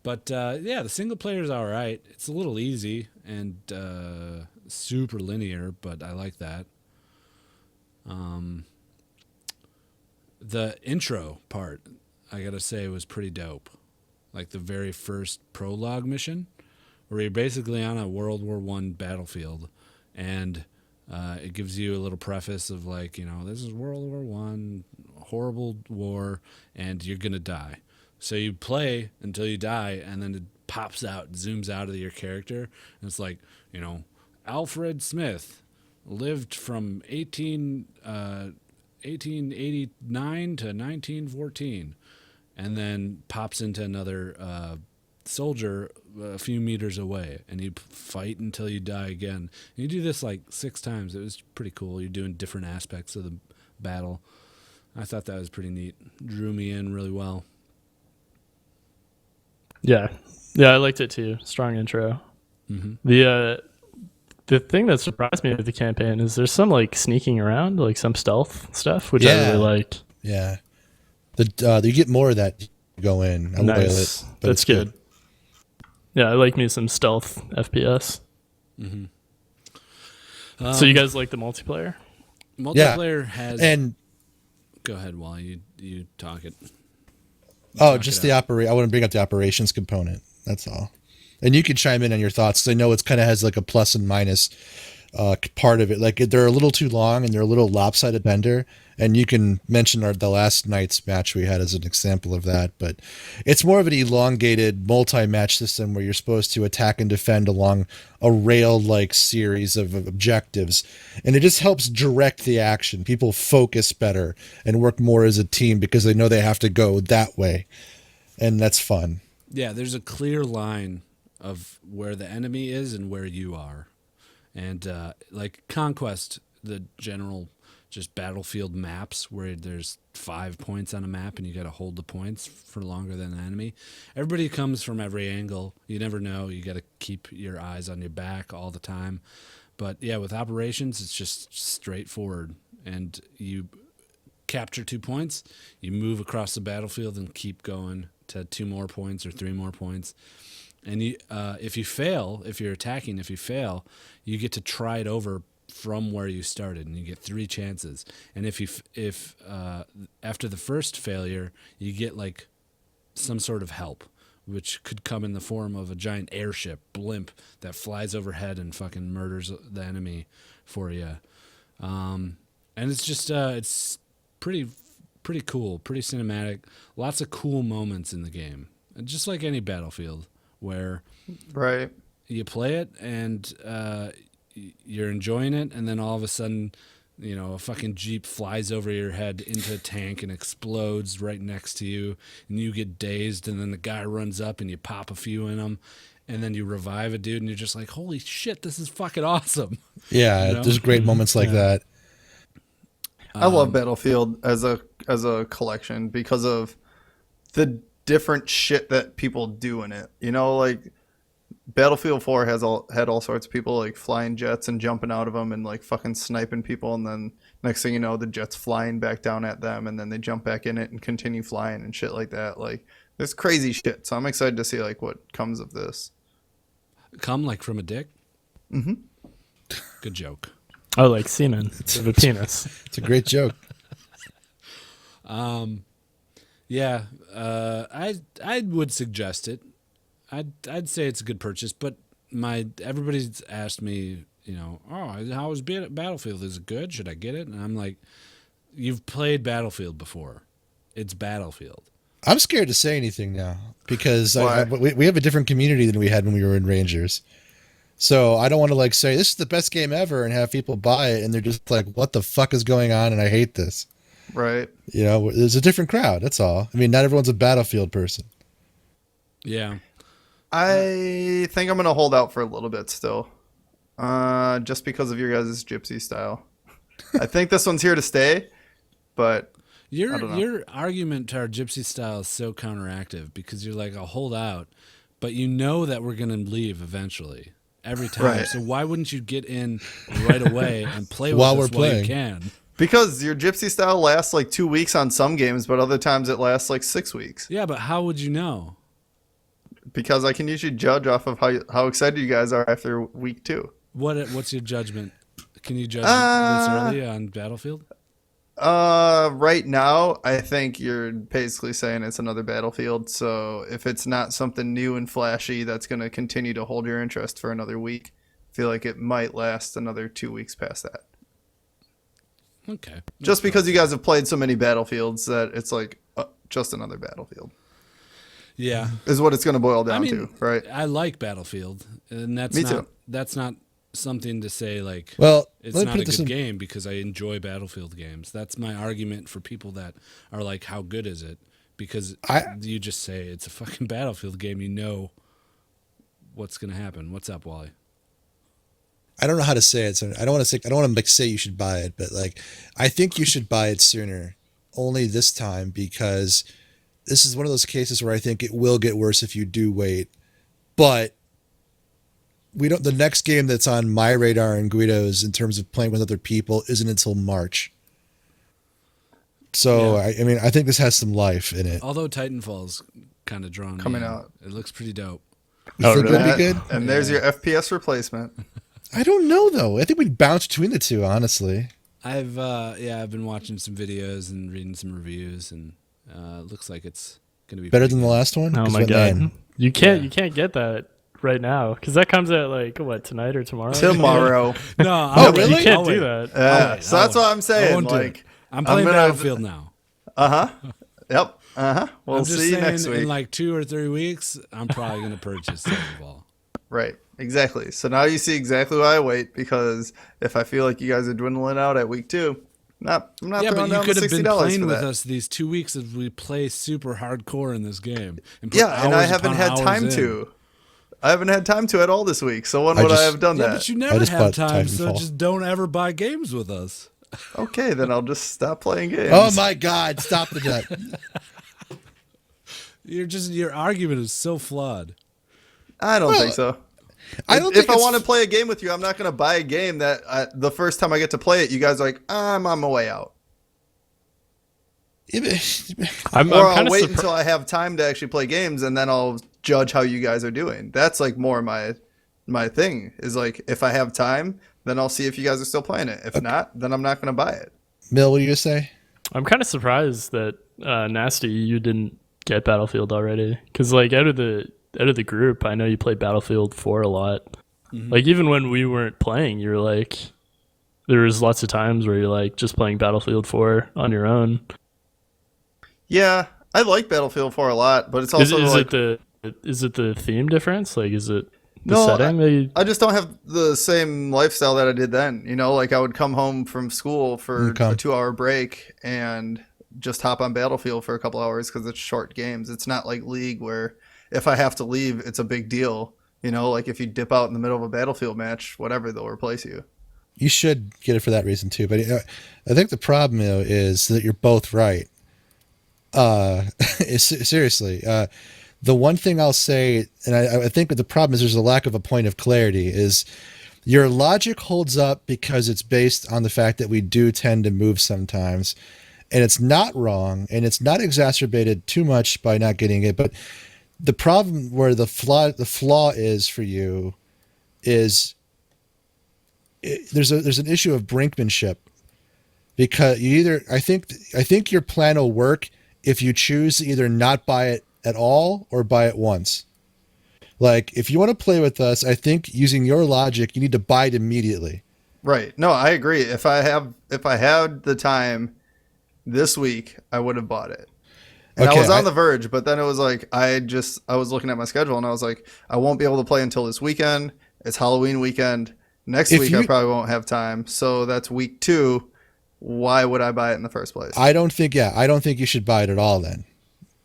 But yeah, the single player is all right. It's a little easy and super linear, but I like that. The intro part, I gotta say, was pretty dope. Like the very first prologue mission, where you're basically on a World War I battlefield, and it gives you a little preface of like, this is World War I, horrible war, and you're gonna die. So you play until you die, and then it pops out, zooms out of your character, and it's like, Alfred Smith lived from 1889 to 1914, and then pops into another soldier a few meters away, and you fight until you die again. And you do this like 6 times. It was pretty cool. You're doing different aspects of the battle. I thought that was pretty neat. Drew me in really well. Yeah, I liked it too. Strong intro. The thing that surprised me with the campaign is there's some like sneaking around, like some stealth stuff, which I Yeah. really like. Yeah, you get more of that. You go in. I won't wail Nice. it, but That's it's good. Yeah, I like me some stealth FPS. So you guys like the multiplayer? Multiplayer has. And Go ahead, Wally. You talk it. just the I want to bring up the operations component. That's all. And you can chime in on your thoughts, 'cause I know it's kind of has like a plus and minus part of it. Like they're a little too long and they're a little lopsided bender. And you can mention the last night's match we had as an example of that. But it's more of an elongated multi-match system where you're supposed to attack and defend along a rail-like series of objectives. And it just helps direct the action. People focus better and work more as a team because they know they have to go that way. And that's fun. Yeah, there's a clear line of where the enemy is and where you are. And like Conquest, the general just battlefield maps where there's 5 points on a map and you got to hold the points for longer than the enemy. Everybody comes from every angle. You never know. You got to keep your eyes on your back all the time. But yeah, with operations, it's just straightforward. And you capture 2 points, you move across the battlefield and keep going to 2 more points or 3 more points. And if you fail, if you're attacking, if you fail, you get to try it over from where you started, and you get 3 chances. And if after the first failure, you get like some sort of help, which could come in the form of a giant airship blimp that flies overhead and fucking murders the enemy for you. And it's just it's pretty cool, pretty cinematic. Lots of cool moments in the game, and just like any Battlefield, where Right. you play it and you're enjoying it, and then all of a sudden, a fucking Jeep flies over your head into a tank and explodes right next to you, and you get dazed, and then the guy runs up and you pop a few in him, and then you revive a dude, and you're just like, holy shit, this is fucking awesome. Yeah, there's great moments like that. I love Battlefield as a collection because of the different shit that people do in it. Like Battlefield 4 had all sorts of people like flying jets and jumping out of them and like fucking sniping people, and then next thing you know, the jet's flying back down at them, and then they jump back in it and continue flying and shit like that. Like there's crazy shit. So I'm excited to see like what comes of this. Come like from a dick? Mm-hmm. Good joke. Oh, like semen of a penis. It's a great joke. Yeah, I would suggest it. I'd say it's a good purchase, but everybody's asked me, how is Battlefield? Is it good? Should I get it? And I'm like, you've played Battlefield before. It's Battlefield. I'm scared to say anything now because we have a different community than we had when we were in Rangers. So I don't want to like say this is the best game ever and have people buy it and they're just like, what the fuck is going on? And I hate this. Right. There's a different crowd. That's all. I mean, not everyone's a Battlefield person. Yeah. I think I'm going to hold out for a little bit still. Just because of your guys' gypsy style. I think this one's here to stay, but I don't know. Your argument to our gypsy style is so counteractive because you're like, I'll hold out, but you know that we're going to leave eventually. Every time. Right. So why wouldn't you get in right away and play with While us we're while playing. you can? Because your gypsy style lasts like 2 weeks on some games, but other times it lasts like 6 weeks. Yeah, but how would you know? Because I can usually judge off of how excited you guys are after week 2. What's your judgment? Can you judge this early on Battlefield? Right now, I think you're basically saying it's another Battlefield. So if it's not something new and flashy that's going to continue to hold your interest for another week, I feel like it might last another 2 weeks past that. Okay. Just because you guys have played so many Battlefields that it's like just another Battlefield. Yeah. Is what it's going to boil down to, right? I like Battlefield, and Me too. That's not something to say like, Well, it's let me not put a this good in- game because I enjoy Battlefield games. That's my argument for people that are like, how good is it? Because you just say it's a fucking Battlefield game. You know what's going to happen. What's up, Wally? I don't know how to say it. So I don't want to say you should buy it, but like, I think you should buy it sooner. Only this time because this is one of those cases where I think it will get worse if you do wait. But the next game that's on my radar and Guido's in terms of playing with other people isn't until March. So Yeah. I think this has some life in it. Although Titanfall's kind of drawn Coming me in. out. It looks pretty dope. You think it'll be good? And there's your FPS replacement. I don't know though. I think we'd bounce between the two, honestly. I've been watching some videos and reading some reviews, and it looks like it's gonna be Better pretty than the good. last one. Oh 'Cause my what, god, man? you can't get that right now because that comes at like what, tonight or tomorrow? Really? No, Oh, really? You can't do that. Yeah. wait, So I'll that's what wait. I'm I saying. won't do Like, it. I'm playing gonna- Battlefield now. Yep. We'll I'm just see you saying, next week. in like 2 or 3 weeks, I'm probably gonna purchase Titanfall. Right. Exactly. So now you see exactly why I wait, because if I feel like you guys are dwindling out at week 2, I'm not Yeah, throwing but you down could the have been $60 playing for with that. us these 2 weeks as we play super hardcore in this game. And put Yeah, and I hours haven't upon had hours time in. to. I haven't had time to at all this week. So when I would I just- have done Yeah, that? but you I never just have bought time, so Titanfall. just don't ever buy games with us. Okay, then I'll just stop playing games. Oh my God! Stop the that. Your argument is so flawed. I don't think so. I don't If think I it's- want to play a game with you, I'm not going to buy a game that the first time I get to play it, you guys are like, I'm on my way out. I'm Or I'll kind of wait surprised. until I have time to actually play games, and then I'll judge how you guys are doing. That's like more my thing, is like, if I have time, then I'll see if you guys are still playing it. If not, then I'm not going to buy it. Mill, what do you say? I'm kind of surprised that Nasty, you didn't get Battlefield already, because like out of the group, I know you played Battlefield 4 a lot. Mm-hmm. Like even when we weren't playing, you were like, there's lots of times where you're like just playing Battlefield 4 on your own. Yeah, I like Battlefield 4 a lot, but it's also Is it the theme difference? Like, is it the no, setting? I just don't have the same lifestyle that I did then. You know, like I would come home from school for a 2-hour break and just hop on Battlefield for a couple hours because it's short games. It's not like League where if I have to leave, it's a big deal. You know, like if you dip out in the middle of a Battlefield match, whatever, they'll replace you. You should get it for that reason too. But I think the problem though is that you're both right. Seriously, the one thing I'll say, and I think that the problem is there's a lack of a point of clarity, is your logic holds up because it's based on the fact that we do tend to move sometimes, and it's not wrong, and it's not exacerbated too much by not getting it. But the problem where the flaw is for you is there's an issue of brinkmanship, because I think your plan will work if you choose to either not buy it at all or buy it once. Like if you want to play with us, I think using your logic, you need to buy it immediately. Right. No, I agree. If I had the time this week, I would have bought it. And I was on the verge, but then it was like I was looking at my schedule and I was like, I won't be able to play until this weekend. It's Halloween weekend. Next week I probably won't have time. So that's week 2. Why would I buy it in the first place? I don't think you should buy it at all then.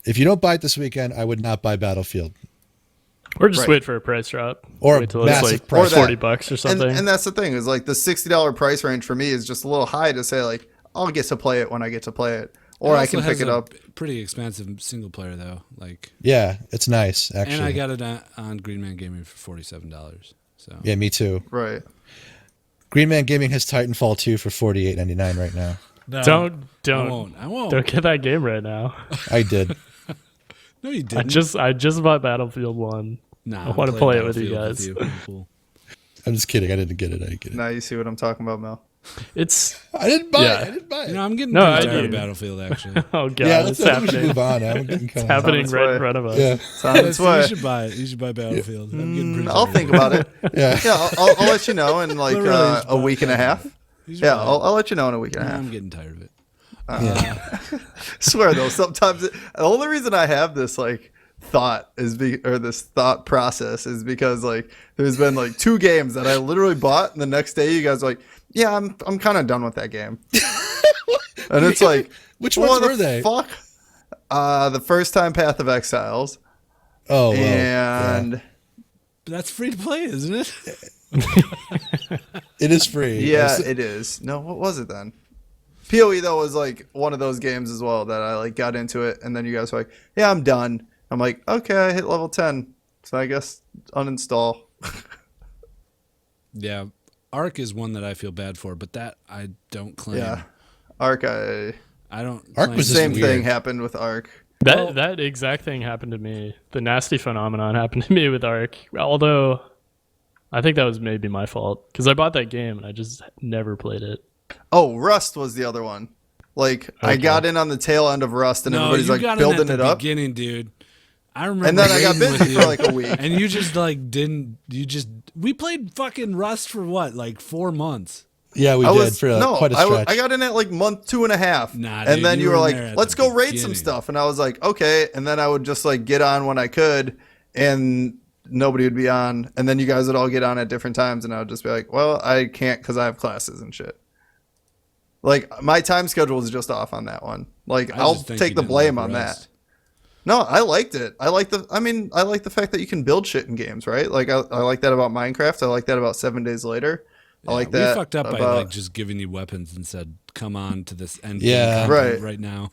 If you don't buy it this weekend, I would not buy Battlefield. Or just wait for a price drop. Or wait till massive it's like price. $40 or something. And that's the thing, is like the $60 price range for me is just a little high to say like, I'll get to play it when I get to play it. Or I can pick it up. Pretty expensive single player though. Like, yeah, it's nice actually. And I got it on Green Man Gaming for $47. So yeah, me too. Right. Green Man Gaming has Titanfall 2 for $48.99 right now. No, I won't. Don't get that game right now. I did. No, you didn't. I just bought Battlefield 1. Nah, I want to play it with you guys. I'm just kidding. I didn't get it. Now you see what I'm talking about, Mel. I didn't buy it. You know, I'm getting tired of Battlefield actually. Oh god, yeah, it's happening. We should move on. It's happening right in front of us. Yeah. You should buy it. You should buy Battlefield. I'm getting pretty I'll think about it. Yeah. I'll let you know in like a week and a half. Yeah, I'll let you know in a week and a half. I'm getting tired of it. Swear though, sometimes the only reason I have this like thought this thought process is because like there's been like 2 games that I literally bought and the next day you guys are like, yeah, I'm kind of done with that game. And it's like, which ones were they? Fuck. The first time Path of Exiles. Oh, well, and but that's free to play, isn't it? It is free. Yeah, it is. No, what was it then? PoE though was like one of those games as well that I like got into it, and then you guys were like, "Yeah, I'm done." I'm like, "Okay, I hit level 10, so I guess uninstall." Yeah, Ark is one that I feel bad for, but that I don't claim. Yeah, Ark. I don't. Ark was the same thing happened with Ark. That exact thing happened to me. The nasty phenomenon happened to me with Ark. Although, I think that was maybe my fault because I bought that game and I just never played it. Oh, Rust was the other one. Like I got in on the tail end of Rust, and everybody's like building it up. Beginning, dude. I remember. And then I got busy for like a week. And you just like didn't. We played fucking Rust for what, like 4 months. Yeah, we did for quite a stretch. I got in at like month 2.5. Nah, and dude, then you were like, let's go raid beginning. some stuff. And I was like, okay. And then I would just like get on when I could, and nobody would be on. And then you guys would all get on at different times, and I would just be like, well, I can't because I have classes and shit. Like my time schedule is just off on that one. Like I'll take the blame on that. No, I liked it. I like the fact that you can build shit in games, right? Like I like that about Minecraft. I like that about 7 Days Later. I like that. We fucked up by like just giving you weapons and said, "Come on to this end game right now."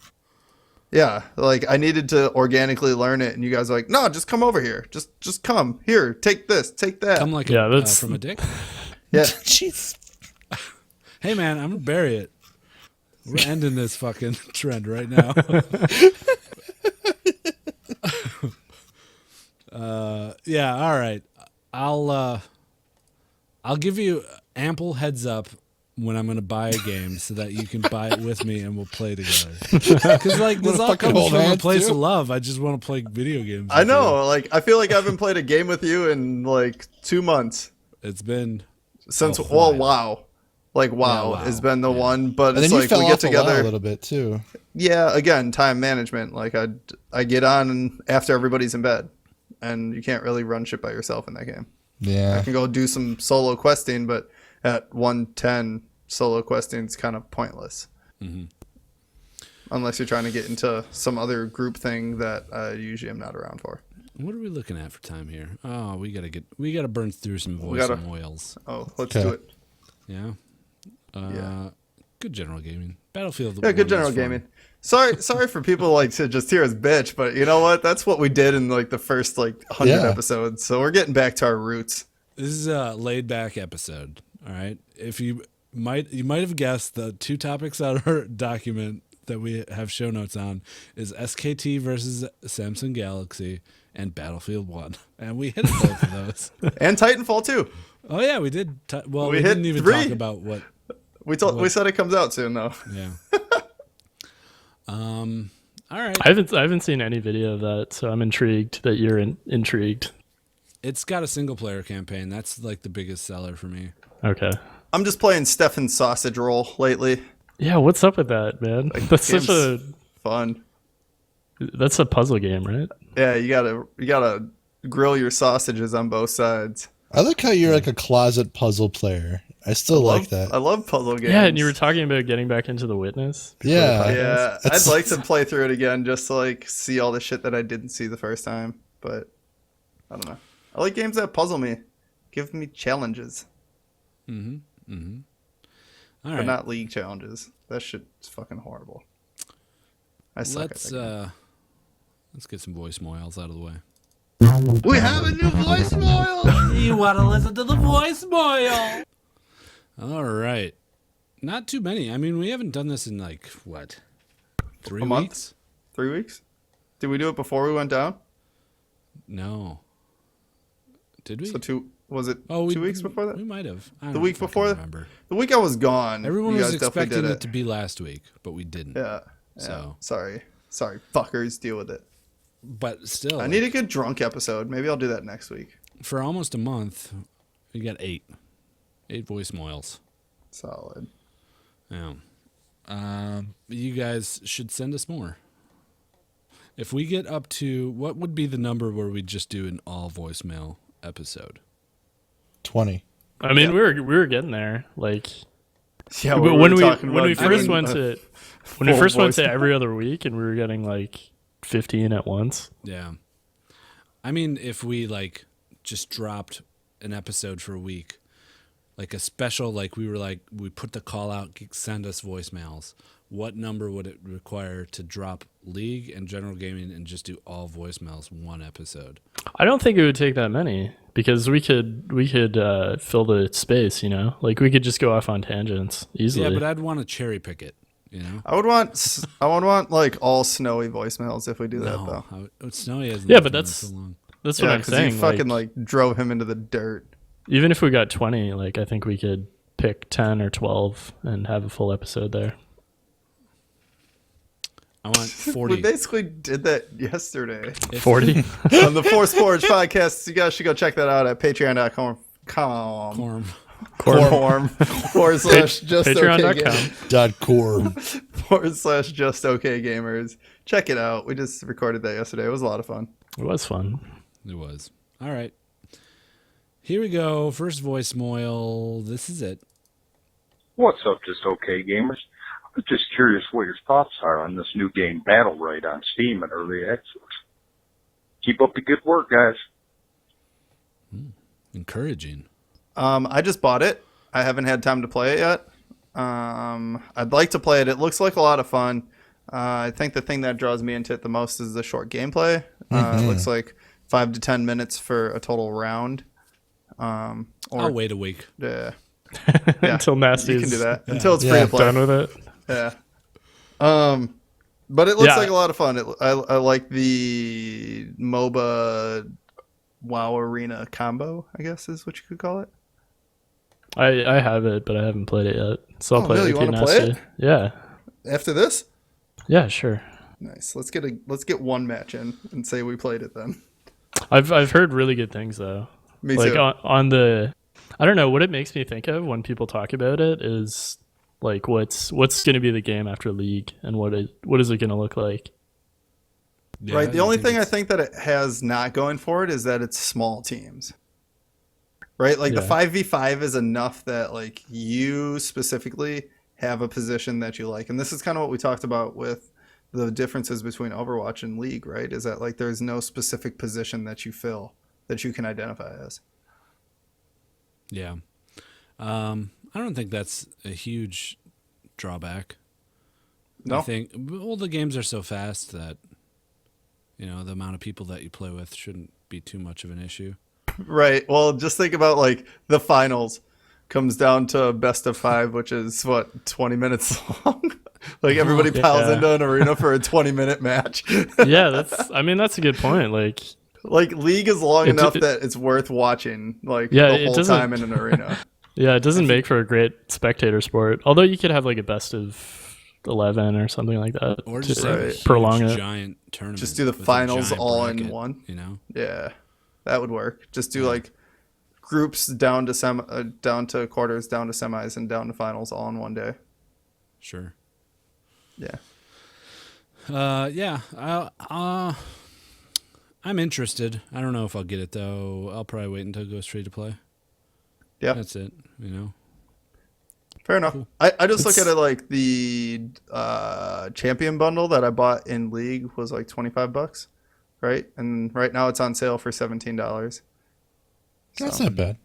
Yeah, like I needed to organically learn it, and you guys are like, "No, just come over here. Just come here. Take this. Take that." Come like that's from a dick. Yeah. Jeez. Hey man, I'm gonna bury it. We're ending this fucking trend right now. Yeah, all right. I'll give you ample heads up when I'm going to buy a game so that you can buy it with me and we'll play together. Because like this all comes from a place of love. I just want to play video games. I know. Like I feel like I haven't played a game with you in like 2 months. It's been since wow. like WoW has been the one, but And it's then you like fell we off get together a little bit too. Yeah, again, time management. Like I get on after everybody's in bed, and you can't really run shit by yourself in that game. Yeah. I can go do some solo questing, but at 110, solo questing is kind of pointless. Mm-hmm. Unless you're trying to get into some other group thing that I usually am not around for. What are we looking at for time here? Oh, we gotta burn through some Voicemoyles. Oh, let's do it. Yeah. Good general gaming. Battlefield. Yeah, good general gaming. Sorry for people like to just hear us bitch, but you know what? That's what we did in like the first like 100 episodes. So we're getting back to our roots. This is a laid back episode. All right. If you might have guessed, the two topics on our document that we have show notes on is SKT versus Samsung Galaxy and Battlefield 1. And we hit both of those. And Titanfall 2. Oh yeah, we did. We hit didn't even 3. talk about what we said it comes out soon though. Yeah. All right. I haven't seen any video of that, so I'm intrigued that you're intrigued. It's got a single player campaign. That's like the biggest seller for me. Okay. I'm just playing Stefan's sausage roll lately. Yeah, what's up with that, man? That's such a fun. That's a puzzle game, right? Yeah, you gotta grill your sausages on both sides. I like how you're like a closet puzzle player. I still like that. I love puzzle games. Yeah, and you were talking about getting back into The Witness. Yeah, I'd like to play through it again just to like see all the shit that I didn't see the first time. But I don't know. I like games that puzzle me, give me challenges. Mm-hmm. Mm-hmm. All but right. not league challenges. That shit's fucking horrible. I suck at that game. Let's get some voicemails out of the way. We have a new voicemail. You want to listen to the voicemail? All right. Not too many. I mean, we haven't done this in like, what, 3 A weeks? month? 3 weeks? Did we do it before we went down? No. Did we? So 2 weeks before that? We might have. The week before? Remember. The week I was gone. Everyone you was guys definitely expecting did it to be last week, but we didn't. Yeah. So. Sorry, fuckers. Deal with it. But still. I need a good drunk episode. Maybe I'll do that next week. For almost a month, we got 8. 8 voicemails. Solid. Yeah. You guys should send us more. If we get up to, what would be the number where we just do an all voicemail episode? 20. I mean, we were getting there. Like, yeah, when we first went to every other week, and we were getting like 15 at once. Yeah. I mean, if we like just dropped an episode for a week, like a special, like we put the call out, send us voicemails. What number would it require to drop League and General Gaming and just do all voicemails one episode? I don't think it would take that many because we could fill the space, you know? Like we could just go off on tangents easily. Yeah, but I'd want to cherry pick it, you know? I would want like all snowy voicemails if we do that though. Snowy hasn't yeah, but been that's so long. that's what I'm saying. You fucking like drove him into the dirt. Even if we got 20, like I think we could pick 10 or 12 and have a full episode there. I want 40. We basically did that yesterday. 40? On the Four Sports podcast. You guys should go check that out at patreon.com. Corm. /just Patreon.com. /just okay gamers. Check it out. We just recorded that yesterday. It was a lot of fun. It was fun. It was. All right. Here we go. First voicemail. This is it. What's up, Just Okay Gamers? I'm just curious what your thoughts are on this new game, Battle Right, on Steam and Early Access. Keep up the good work, guys. Encouraging. I just bought it. I haven't had time to play it yet. I'd like to play it. It looks like a lot of fun. I think the thing that draws me into it the most is the short gameplay. It looks like 5 to 10 minutes for a total round. I'll wait a week. Yeah. Until Nasty's You can do that. Until it's free to play. done with it. Yeah. But it looks like a lot of fun. I like the MOBA WoW Arena combo, I guess is what you could call it. I have it, but I haven't played it yet. So I'll play really? it with You you, wanna play Nasty. it? Yeah. After this? Yeah, sure. Nice. Let's get one match in and say we played it then. I've heard really good things though. Me like too. on the I don't know what it makes me think of when people talk about it is like what's going to be the game after League and what is it going to look like? Yeah, Right. The only thing I think that it has not going for it is that it's small teams. Right? Like the 5v5 is enough that like you specifically have a position that you like. And this is kind of what we talked about with the differences between Overwatch and League, right? Is that like there's no specific position that you fill that you can identify as. Yeah. I don't think that's a huge drawback. No. I think the games are so fast that the amount of people that you play with shouldn't be too much of an issue. Right. Well, just think about like the finals comes down to best of 5, which is what, 20 minutes long. Like everybody piles into an arena for a 20-minute match. Yeah, that's a good point. Like League is long enough that it's worth watching the whole time in an arena. Yeah, it doesn't make for a great spectator sport. Although you could have like a best of 11 or something like that. Or just prolong it. Giant tournament. Just do the finals all in one. Yeah, that would work. Just do like groups down to down to quarters, down to semis, and down to finals all in one day. Sure. Yeah. I'm interested. I don't know if I'll get it though. I'll probably wait until it goes free to play. Yeah. That's it. Fair enough. Cool. I just look at it like the champion bundle that I bought in League was like $25, right? And right now it's on sale for $17. That's not bad.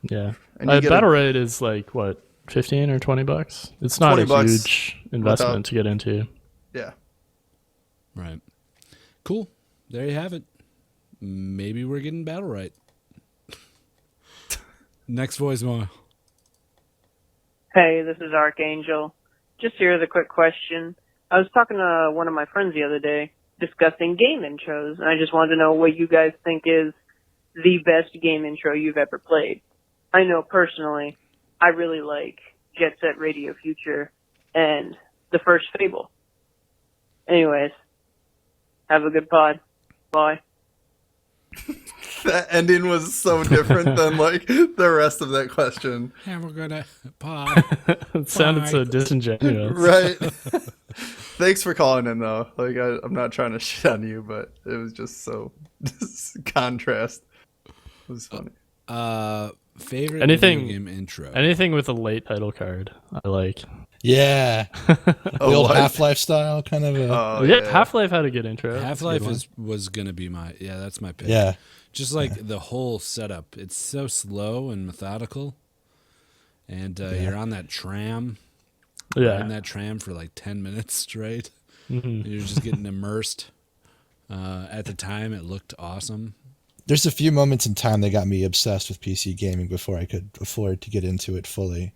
Yeah. Battle Raid is like what, 15 or $20? It's not a huge investment to get into. Yeah. Right. Cool. There you have it. Maybe we're getting Battle right. Next voicemail. Hey, this is Archangel. Just here with a quick question. I was talking to one of my friends the other day discussing game intros, and I just wanted to know what you guys think is the best game intro you've ever played. I know personally, I really like Jet Set Radio Future and the first Fable. Anyways, have a good pod. Bye. That ending was so different than like the rest of that question. Yeah, we're gonna pod. It sounded so disingenuous. Right. Thanks for calling in though. Like I'm not trying to shit on you, but it was just so contrast. It was funny. Favorite video game intro? Anything with a late title card, I like. Yeah. The old Half-Life style kind of. Half-Life had a good intro. Half-Life was gonna be that's my pick. Yeah. Just like the whole setup, it's so slow and methodical, and you're on that tram. Yeah. In that tram for like 10 minutes straight. Mm-hmm. You're just getting immersed. At the time, it looked awesome. There's a few moments in time that got me obsessed with PC gaming before I could afford to get into it fully.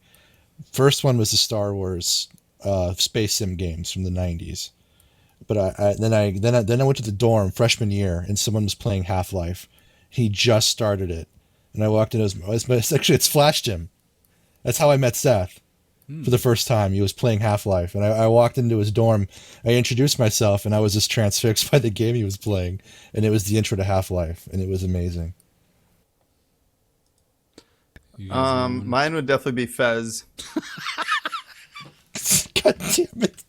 First one was the Star Wars space sim games from the 90s. But then I went to the dorm freshman year and someone was playing Half-Life. He just started it. And I walked in, it's flashed him. That's how I met Seth for the first time. He was playing Half-Life. And I walked into his dorm. I introduced myself and I was just transfixed by the game he was playing. And it was the intro to Half-Life. And it was amazing. Mine would definitely be Fez. God damn it.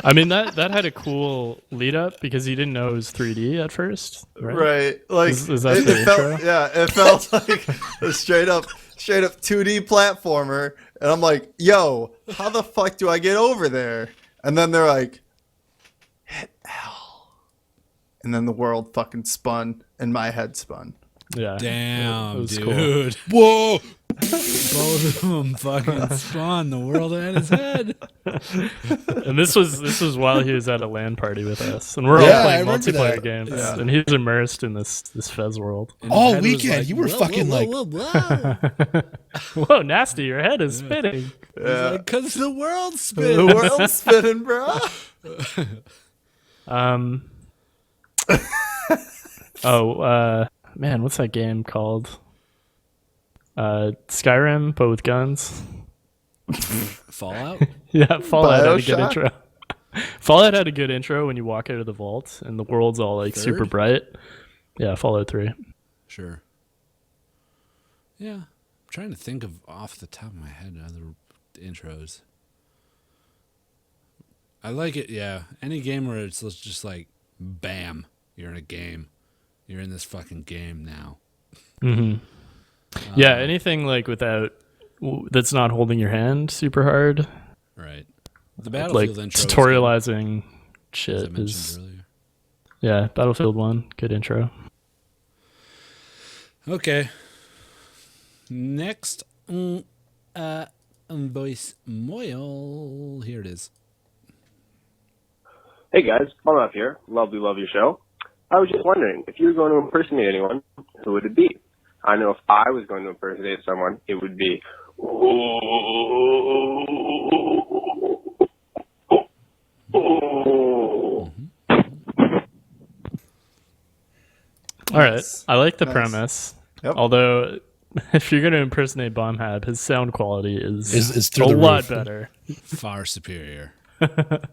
I mean that had a cool lead up because you didn't know it was 3D at first, right? Like is that the intro? It felt like a straight up 2D platformer, and I'm like, yo, how the fuck do I get over there? And then they're like, hit L, and then the world fucking spun and my head spun. Yeah, damn, dude. Cool. Whoa. Both of them fucking spun. The world at his head. And this was while he was at a LAN party with us, and we're all playing multiplayer games, and he's immersed in this Fez world. All weekend, like, you were fucking whoa, nasty! Your head is spinning. Yeah, because the world's spinning. The world's spinning, bro. Man, what's that game called? Skyrim, but with guns. Fallout? Yeah, Fallout had a good intro. Fallout had a good intro when you walk out of the vault and the world's all like super bright. Yeah, Fallout 3. Sure. Yeah. I'm trying to think of off the top of my head other intros. I like it, yeah. Any game where it's just like, bam, you're in a game. You're in this fucking game now. Mm-hmm. Yeah, anything like that's not holding your hand super hard. Right. The Battlefield like intro. Tutorializing shit as I mentioned is. earlier. Yeah, Battlefield 1, good intro. Okay. Next, Voicemoyles. Here it is. Hey guys, Paul here. Love your show. I was just wondering, if you were going to impersonate anyone, who would it be? I know if I was going to impersonate someone, it would be... All right, I like the premise. Yep. Although, if you're going to impersonate Bombhab, his sound quality is Is a through the lot roof. better. Far superior. If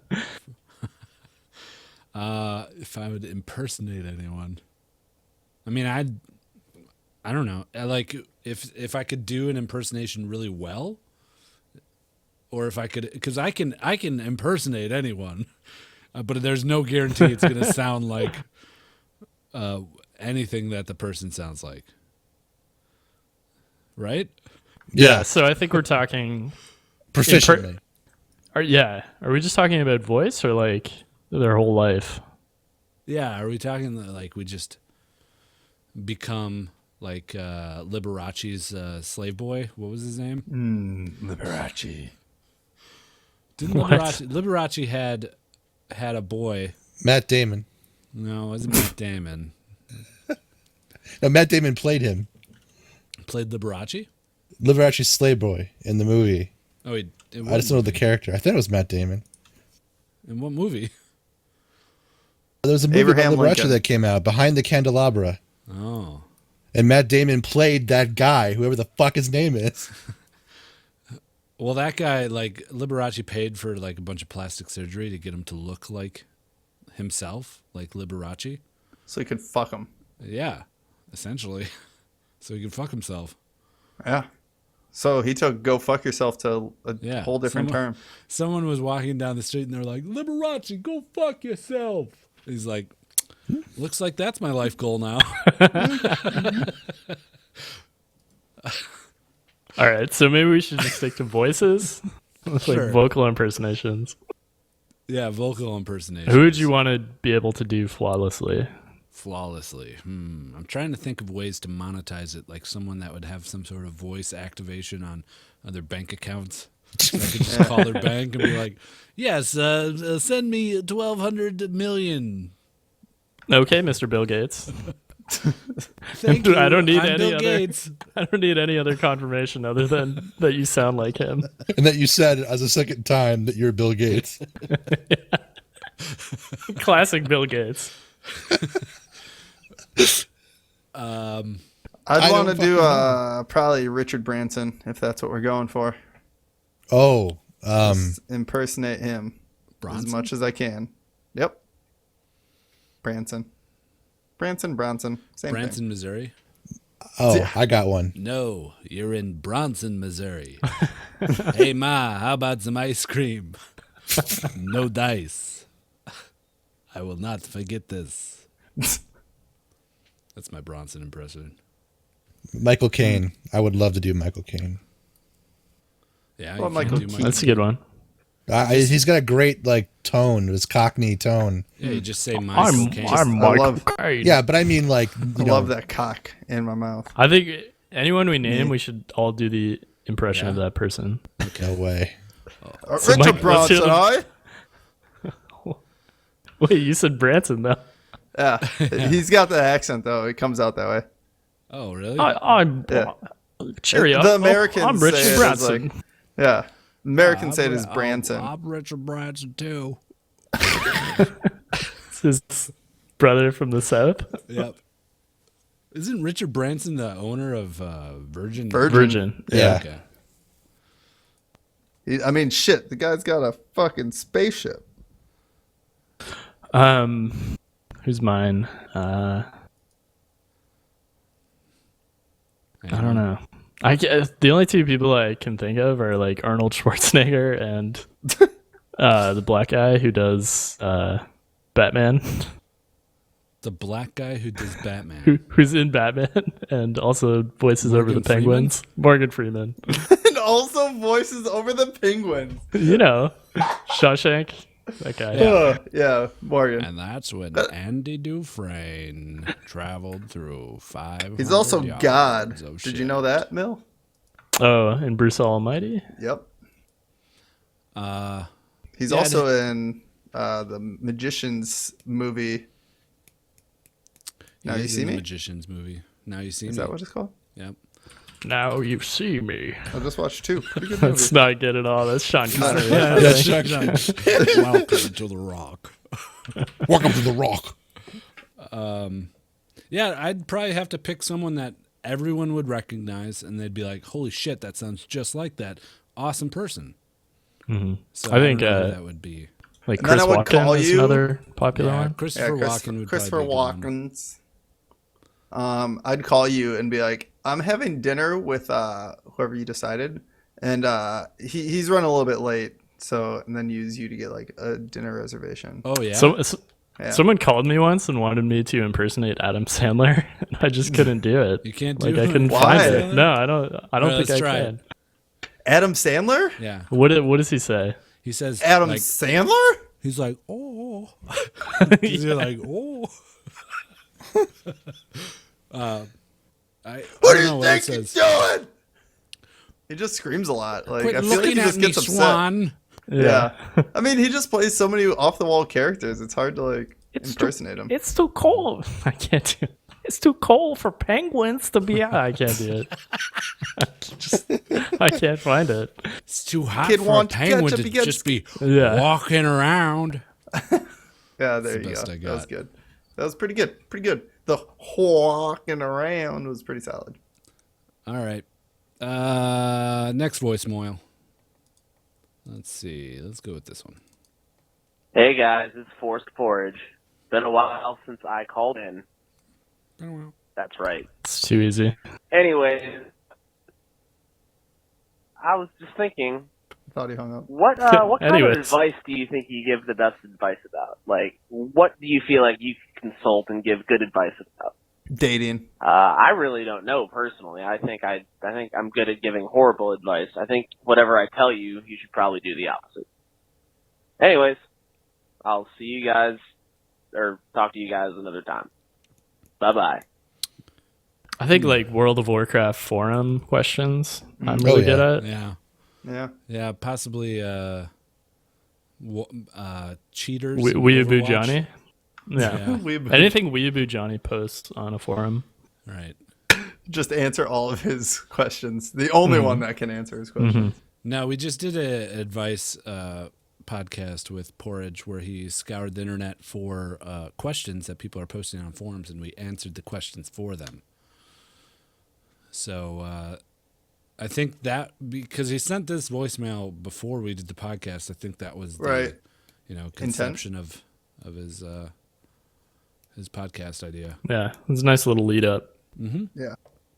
I would impersonate anyone, I mean, I don't know. Like if I could do an impersonation really well, or if I could, because I can impersonate anyone, but there's no guarantee it's going to sound like anything that the person sounds like. Right? Yeah. So I think we're talking Proficiently. Are we just talking about voice or like their whole life? Yeah. Are we talking like we just become like Liberace's slave boy? What was his name? Liberace. Didn't What? Liberace had a boy? Matt Damon. No, it wasn't Matt Damon. No, Matt Damon played him. Played Liberace? Liberace's slave boy in the movie. Oh, I just don't know the character. I think it was Matt Damon. In what movie? There was a movie Abraham about Liberace Lincoln. that came out, Behind the Candelabra. Oh. And Matt Damon played that guy, whoever the fuck his name is. Well, that guy, like, Liberace paid for, like, a bunch of plastic surgery to get him to look like himself, like Liberace. So he could fuck him. Yeah, essentially. So he could fuck himself. Yeah. So he took "go fuck yourself" to a whole different term. Someone was walking down the street and they're like, Liberace, go fuck yourself. He's like, looks like that's my life goal now. All right, so maybe we should just stick to voices, Sure. like vocal impersonations. Yeah, vocal impersonation. Who would you want to be able to do flawlessly? Flawlessly. I'm trying to think of ways to monetize it, like someone that would have some sort of voice activation on their bank accounts. So I could just call their bank and be like, yes, send me 1,200 million. Okay, Mr. Bill Gates. Thank you. I don't need I'm any Bill other. Gates. I don't need any other confirmation other than that you sound like him. And that you said as a second time that you're Bill Gates. Classic Bill Gates. I'd I want to don't do fucking probably Richard Branson if that's what we're going for. Oh, Just impersonate him Bronson? as much as I can. Yep. Bronson, same Branson, thing. Missouri? oh, I got one. No, you're in Bronson, Missouri. Hey, Ma, how about some ice cream? No dice. I will not forget this. That's my Bronson impression. Michael Caine. I would love to do Michael Caine. Yeah, Well, you Michael can't do Keaton. That's a good one. He's got a great like tone, his Cockney tone. Yeah, you just say Michael Caine. I'm I Michael love- Caine. Yeah, but I mean like I you know, love that cock in my mouth. I think anyone we name, we should all do the impression of Yeah. that person. no way. So Richard Mike, let's hear Branson, the- Wait, you said Branson though. Yeah, he's got the accent though. It comes out that way. Oh, really? I'm Yeah. cheerio. The Americans I'm say Richard it as, Branson. like- Yeah, Americans say it as Branson. I'm Richard Branson, too. It's his brother from the south. Yep. Isn't Richard Branson the owner of Virgin? Virgin. Yeah. Okay. I mean, shit. The guy's got a fucking spaceship. Who's mine? I don't know. I guess the only two people I can think of are like Arnold Schwarzenegger and the black guy who does Batman. The black guy who does Batman. Who's in Batman and also voices over the Penguins. Morgan Freeman. And also voices over the Penguins. You know, Shawshank. That guy. Yeah, Morgan. And that's when Andy Dufresne traveled through 500 He's also yards God. of Did you shit. know that, Mill? Oh, and Bruce Almighty? Yep. He's yeah, also in the Magicians movie. Now He You is See in the Me? Magicians movie. Now You See Is Me. that what it's called? Yep. Now you see me. I just watched 2. Pretty good movie. That's not good at all. That's Sean Connery. That's Chuck Norris. Welcome to the Rock. Welcome to the Rock. Yeah, I'd probably have to pick someone that everyone would recognize, and they'd be like, "Holy shit, that sounds just like that awesome person." Mm-hmm. So I think don't know who that would be like And then Chris I would call Walken is you- another popular one. Christopher Walken would Christopher probably be a good one. Walken's. I'd call you and be like, I'm having dinner with whoever you decided, and he's running a little bit late, so and then use you to get like a dinner reservation. Oh yeah. Yeah. Someone called me once and wanted me to impersonate Adam Sandler, and I just couldn't do it. You can't do like I it? couldn't Why? find it. No, I don't Alright, think let's I try can. Adam Sandler? Yeah. What does he say? He says Adam like, Sandler? he's like, "Oh." You're like, "Oh." I What don't do know you what it think he's says. doing? He just screams a lot. Like Quit I feel like looking he at just me, gets upset. Swan. Yeah. I mean, he just plays so many off the wall characters. It's hard to like impersonate him. It's too cold. I can't do it. It's too cold for penguins to be out. I can't do it. I can't find it. It's too hot Kid for a want penguin ketchup, to he gets- just be Yeah. walking around. Yeah, there the you go. best I That got. was good. That was pretty good. Pretty good. The walking around was pretty solid. All right. Next voicemail. Let's see. Let's go with this one. Hey guys, it's Forced Porridge. Been a while since I called in. That's right. It's too easy. Anyways, I was just thinking, Thought he hung up. what kind of Anyways. advice do you think you give the best advice about? Like, what do you feel like you can consult and give good advice about? Dating. I really don't know personally. I think I'm good at giving horrible advice. I think whatever I tell you, you should probably do the opposite. Anyways, I'll see you guys or talk to you guys another time. Bye bye. I think like World of Warcraft forum questions. I'm Oh, really yeah. good at. Yeah. Yeah. Yeah, possibly cheaters. in Weeaboo Overwatch. Johnny. Yeah. Weeaboo. Anything Weeaboo Johnny posts on a forum. Right. Just answer all of his questions. The only one that can answer his questions. No, we just did a advice podcast with Porridge where he scoured the internet for questions that people are posting on forums, and we answered the questions for them. So I think that because he sent this voicemail before we did the podcast, I think that was the, Right. conception of his podcast idea. Yeah. It's a nice little lead up. Yeah.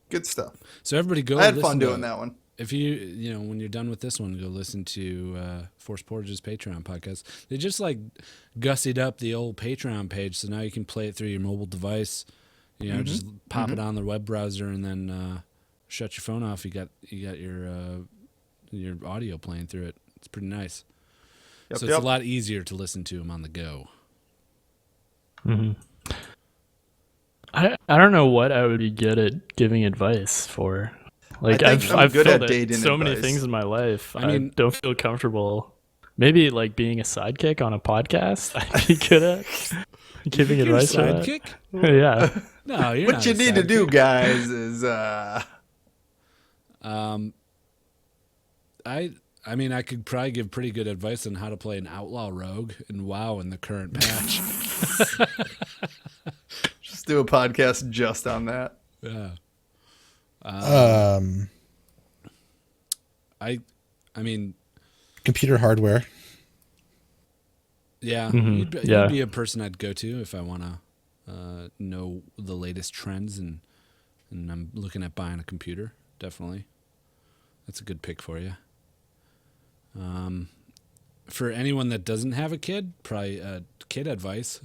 Good stuff. So everybody go. I had listen fun to doing it. that one. If you know, when you're done with this one, go listen to Force Porridge's Patreon podcast. They just like gussied up the old Patreon page, so now you can play it through your mobile device. You know, just pop it on the web browser and then shut your phone off. You got your audio playing through it. It's pretty nice. Yep, So it's a lot easier to listen to them on the go. I don't know what I would be good at giving advice for. Like I think I'm I've good filled at dating so many advice. things in my life. I mean- don't feel comfortable. Maybe like being a sidekick on a podcast. I'd be good at giving You're a advice. for that. sidekick? Yeah. No, you're What not you a need to do, sidekick. guys, is I mean, I could probably give pretty good advice on how to play an outlaw rogue in WoW in the current patch. just do a podcast just on that. Yeah. I mean, computer hardware. yeah, Mhm. you'd Yeah. be a person I'd go to if I want to know the latest trends and and I'm looking at buying a computer. Definitely, that's a good pick for you. For anyone that doesn't have a kid, probably kid advice.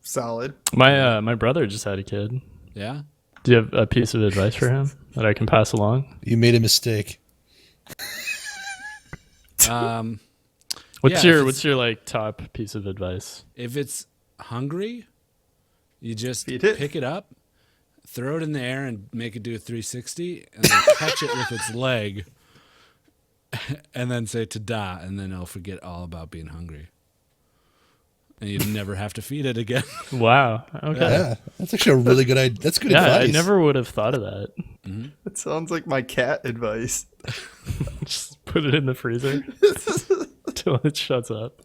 Solid. My brother just had a kid. Yeah. Do you have a piece of advice for him that I can pass along? You made a mistake. What's your like top piece of advice? If it's hungry, you just pick it up, throw it in the air, and make it do a 360, and then catch it with its leg, and then say "ta-da," and then it'll forget all about being hungry, and you never have to feed it again. Wow. Okay. Yeah, that's actually a really good idea. That's good advice. I never would have thought of that. Mm-hmm. That sounds like my cat advice. Just put it in the freezer until it shuts up.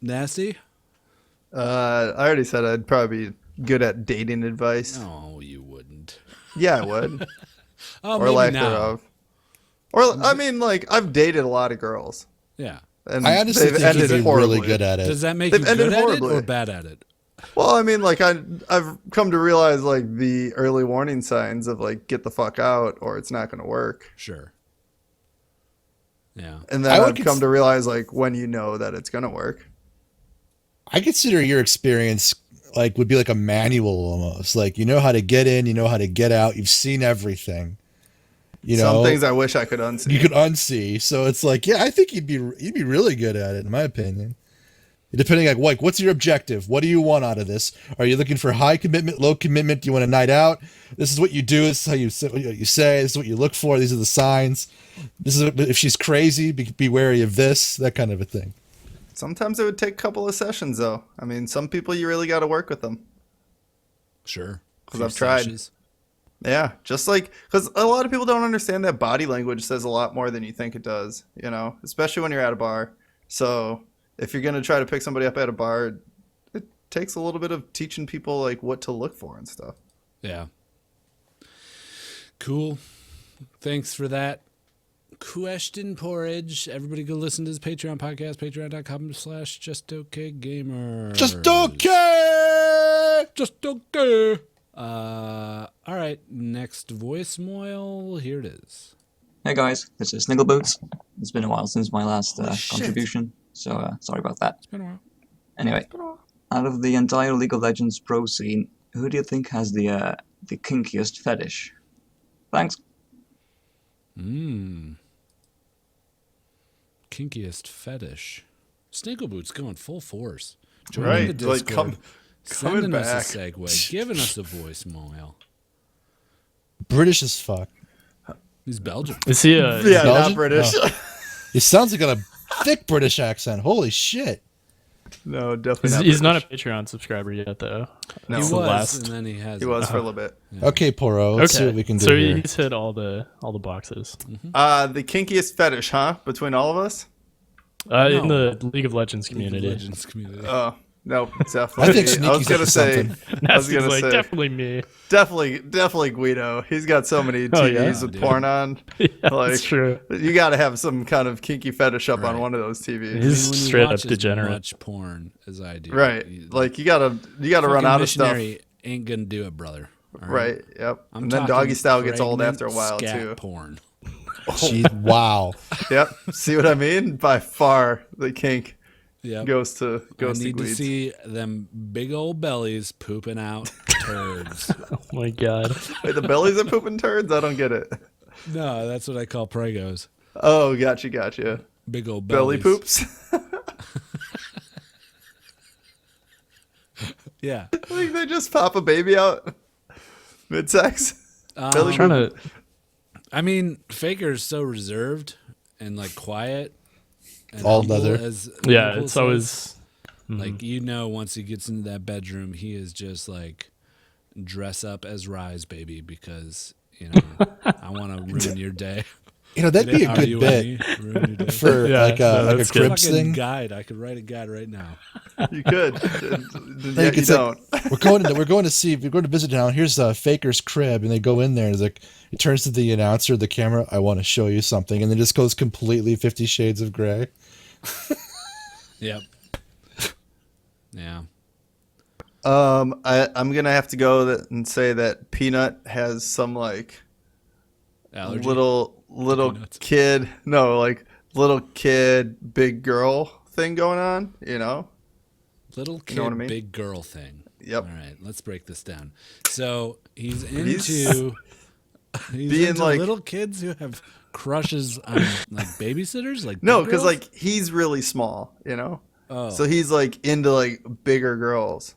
Nasty? I already said I'd probably be good at dating advice. No, you wouldn't. Yeah, I would. Oh, or maybe lack now. thereof. Or I mean, like I've dated a lot of girls. Yeah. And I honestly they've think you'd ended be really horribly. good at it. Does that make They've you good ended at it horribly. or bad at it? Well, I mean, like I've come to realize like the early warning signs of like get the fuck out or it's not going to work. Sure. Yeah. And then I've come to realize like when you know that it's going to work. I consider your experience like would be like a manual almost. Like you know how to get in, you know how to get out. You've seen everything. You know, some things I wish I could unsee. You could unsee. So it's like, yeah, I think you'd be really good at it, in my opinion. Depending on like, what's your objective? What do you want out of this? Are you looking for high commitment, low commitment? Do you want a night out? This is what you do. This is how you say. This is what you look for. These are the signs. This is if she's crazy. Be wary of this. That kind of a thing. Sometimes it would take a couple of sessions, though. I mean, some people you really got to work with them. Sure. Because I've tried. Yeah, just like, because a lot of people don't understand that body language says a lot more than you think it does, you know, especially when you're at a bar. So if you're going to try to pick somebody up at a bar, it takes a little bit of teaching people like what to look for and stuff. Yeah. Cool. Thanks for that question, Porridge. Everybody go listen to his Patreon podcast, patreon.com/justokgamer. Just okay. Just okay. All right, next voicemail. Here it is. Hey guys, this is Sniggleboots. It's been a while since my last contribution, so sorry about that. It's been a while. Anyway, out of the entire League of Legends pro scene, who do you think has the kinkiest fetish? Thanks. Kinkiest fetish. Sniggleboots going full force. Right, the like Discord. Sending back. us a segue, giving us a voicemail. British as fuck. He's Belgian. Is he yeah, not British. Oh. It sounds like a thick British accent. Holy shit. No, definitely He's not a British. Patreon subscriber yet, though. No. He It's was, the last. and then he has. He was for a little bit. Yeah. Okay, Poro. Let's see what we can do So here. he's hit all the boxes. The kinkiest fetish, huh? Between all of us? In the League of Legends community. Legends community. Oh, no, definitely. I think I was Sneaky's gonna up to say. something. I was Nasty's gonna like, say. definitely me. Definitely Guido. He's got so many Oh, TVs yeah? with Dude. porn on. Yeah, Like, that's true. You got to have some kind of kinky fetish up on Right. one of those TVs. He's when you straight watch up degenerate. as much porn as I do. Right. Like you gotta run fucking out of stuff. missionary ain't gonna do it, brother. All Right. Yep. I'm And then talking doggy style gets old pregnant after a while scat too. porn. Gee, wow. Yep. See what I mean? By far, the kink Yep. goes to I need to Gweeds. see them big old bellies pooping out turds. Oh my god. Wait, the bellies are pooping turds? I don't get it. No, that's what I call pregos. Oh, gotcha. Big old Belly bellies. poops. Yeah. Like they just pop a baby out mid-sex. Belly I'm trying to. I mean, Faker's so reserved and like quiet. And All humble leather. as Yeah, Nicole it's says. always. Like, you know, once he gets into that bedroom, he is just like, dress up as Rise, baby, because, you know, I want to ruin your day. You know, that'd be a good bit Ruin your day. for Yeah, like no, a that's good. Cribs Fucking thing. guide. I could write a guide right now. You could. Like, Yet you it's like, don't. we're going to visit now. Here's Faker's crib, and they go in there. And it's like he turns to the announcer, the camera. I want to show you something, and then just goes completely 50 Shades of Grey. Yep. Yeah. I'm gonna have to go and say that Peanut has some like Allergy? little Peanuts. kid, no, like little kid, big girl thing going on. You know, Little kid, You know what I mean? big girl thing. Yep. All right, let's break this down. So he's He's into being into like- little kids who have crushes on like babysitters, like no, big because girls? like he's really small. You know, oh, so he's like into like bigger girls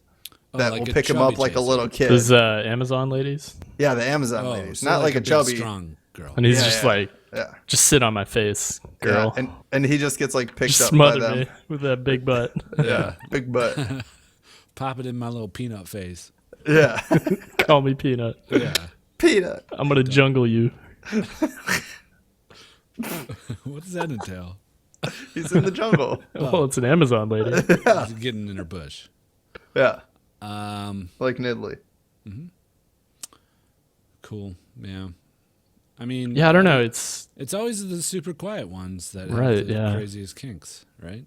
that like will a pick him chubby up like a chaser. little kid. Those Amazon ladies, Yeah, the Amazon Oh, ladies, so not like a big, chubby. strong girl. and he's Yeah, just yeah. like, Yeah. just sit on my face, girl. Yeah, and he just gets like picked just up by smother them. me with that big butt. Yeah, big butt. Pop it in my little peanut face. Yeah, Call me Peanut. Yeah. Peanut. I'm gonna jungle you. What does that entail? He's in the jungle. Well, it's an Amazon lady. He's getting in her bush. Yeah, Like Nidley. Cool. Yeah. I mean, Yeah, I don't know. It's always the super quiet ones that have Right, the yeah. craziest kinks, right?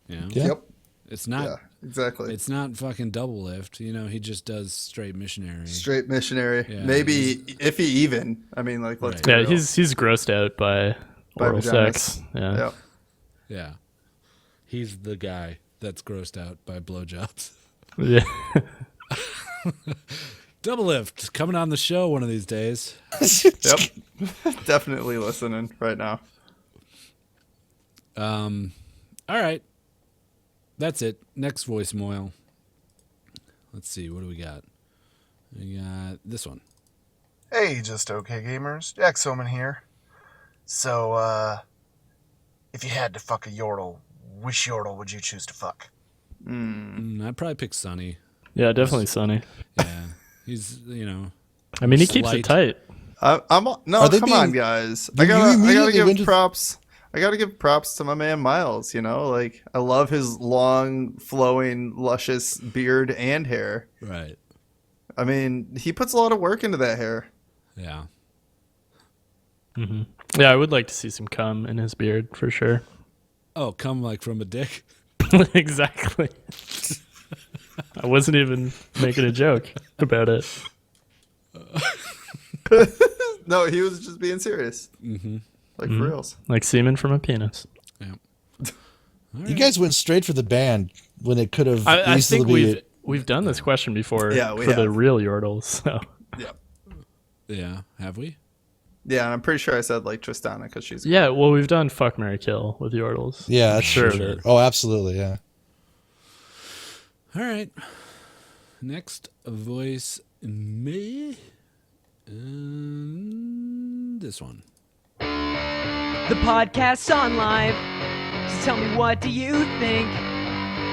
Yeah. Yeah. Yep. It's not. Yeah, exactly. It's not fucking double lift. You know, he just does straight missionary. Straight missionary. Yeah, Maybe if he even. I mean, like let's Right. be yeah. real. He's grossed out by oral vaginas. sex. Yeah. Yep. Yeah. He's the guy that's grossed out by blowjobs. Yeah. Double lift coming on the show one of these days. Yep. Definitely listening right now. All right. That's it. Next voicemail. Let's see. What do we got? We got this one. Hey, just okay gamers. Jack Soman here. So, if you had to fuck a yordle, which yordle would you choose to fuck? I'd probably pick Sonny. Yeah, definitely Sonny. Yeah. He's, you know. I mean, he keeps it slight. tight. No, Are they come on, being- guys. Did I you gotta immediately give went to- props. I gotta give props to my man Miles. You know, like I love his long, flowing, luscious beard and hair. Right. I mean, he puts a lot of work into that hair. Yeah. Hmm. Yeah, I would like to see some cum in his beard for sure. Oh, come like from a dick? Exactly. I wasn't even making a joke about it. No, he was just being serious. Mm-hmm. Like for reals. Like semen from a penis. Yeah. You guys went straight for the band when it could have I easily think we've done this question before Yeah, we for the have. real yordles. So. Yeah. Yeah. Have we? Yeah, and I'm pretty sure I said like Tristana because she's Yeah, well, we've done fuck, marry, kill with yordles. Yeah, that's sure. sure. Oh, absolutely, yeah. All right. Next voice me. This one. The podcast's on live. So tell me, what do you think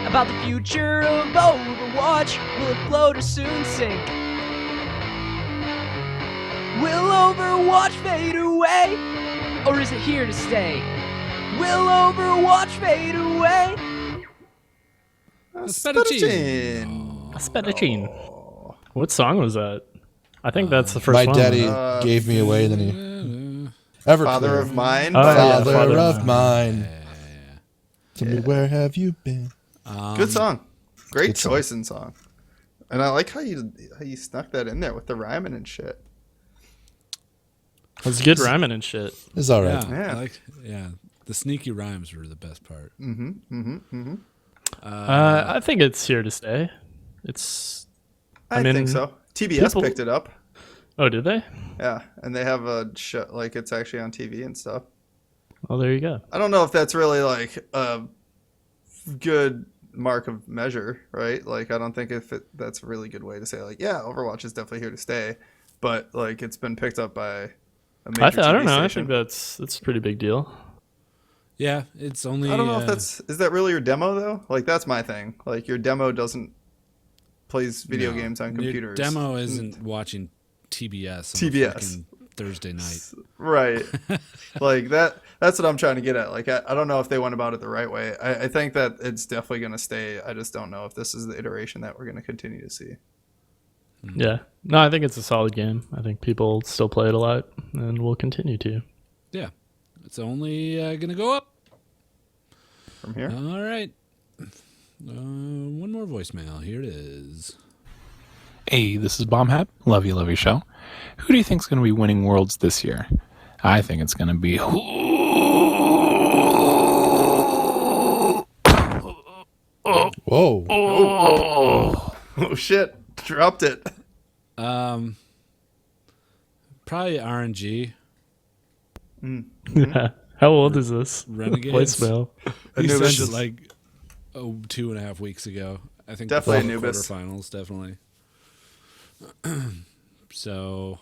about the future of Overwatch? Will it float or soon sink? Will Overwatch fade away? Or is it here to stay? Will Overwatch fade away? Spedicine. Spedicine. What song was that? I think that's the first My one. daddy gave me away, and then he Everclear. Father of Mine. Oh, yeah, Father of Mine. mine. Tell me, where have you been? Good song. Great Good song. choice in song. And I like how you snuck that in there with the rhyming and shit. It's good rhyming and shit. It's all right. Yeah. The sneaky rhymes were the best part. Mm-hmm. I think it's here to stay. It's. I mean, think so. TBS people- picked it up. Oh, did they? Yeah, and they have a show, like it's actually on TV and stuff. Well, there you go. I don't know if that's really like a good mark of measure, right? Like I don't think that's a really good way to say like, yeah, Overwatch is definitely here to stay, but like it's been picked up by a major I TV don't know. I station. think that's a pretty big deal. Yeah, it's only. I don't know if is that really your demo though? Like that's my thing. Like your demo plays video games on computers. Your demo isn't watching TBS. On TBS. fucking Thursday night. Right. Like that's what I'm trying to get at. Like I don't know if they went about it the right way. I think that it's definitely going to stay. I just don't know if this is the iteration that we're going to continue to see. Yeah. No, I think it's a solid game. I think people still play it a lot and will continue to. Yeah, it's only going to go up From here. All right. One more voicemail. Here it is. Hey, this is Bombhap. Love your show. Who do you think's going to be winning Worlds this year? I think it's going to be... Whoa. Oh, shit. Dropped it. Probably RNG. How old is this Renegades. voicemail? He Anubis. sent it like 2.5 weeks ago. I think Definitely before the Anubis. quarterfinals, definitely. So,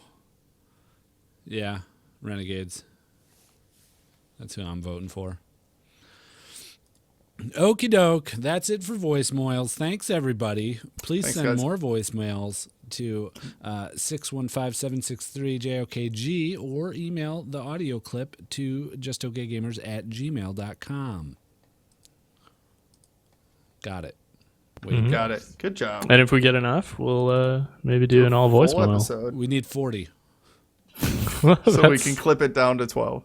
yeah, Renegades. That's who I'm voting for. Okie doke. That's it for voicemails. Thanks, everybody. Please Thanks, send guys. more voicemails to 615-763-JOKG or email the audio clip to justokgamers@gmail.com. Got it. Wait, Got it. Good job. And if we get enough, we'll maybe do an all Full voicemail. episode. We need 40. So we can clip it down to 12.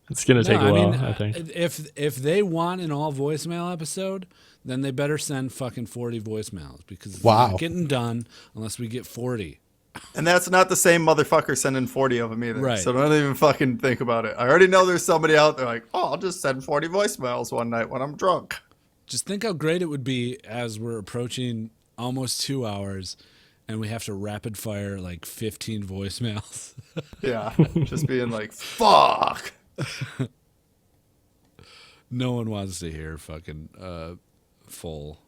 It's gonna take a while, I think. If they want an all voicemail episode, then they better send fucking 40 voicemails because it's Wow. not getting done unless we get 40. And that's not the same motherfucker sending 40 of them either. Right. So don't even fucking think about it. I already know there's somebody out there like, oh, I'll just send 40 voicemails one night when I'm drunk. Just think how great it would be as we're approaching almost 2 hours and we have to rapid fire like 15 voicemails. Yeah. Just being like, fuck. No one wants to hear fucking full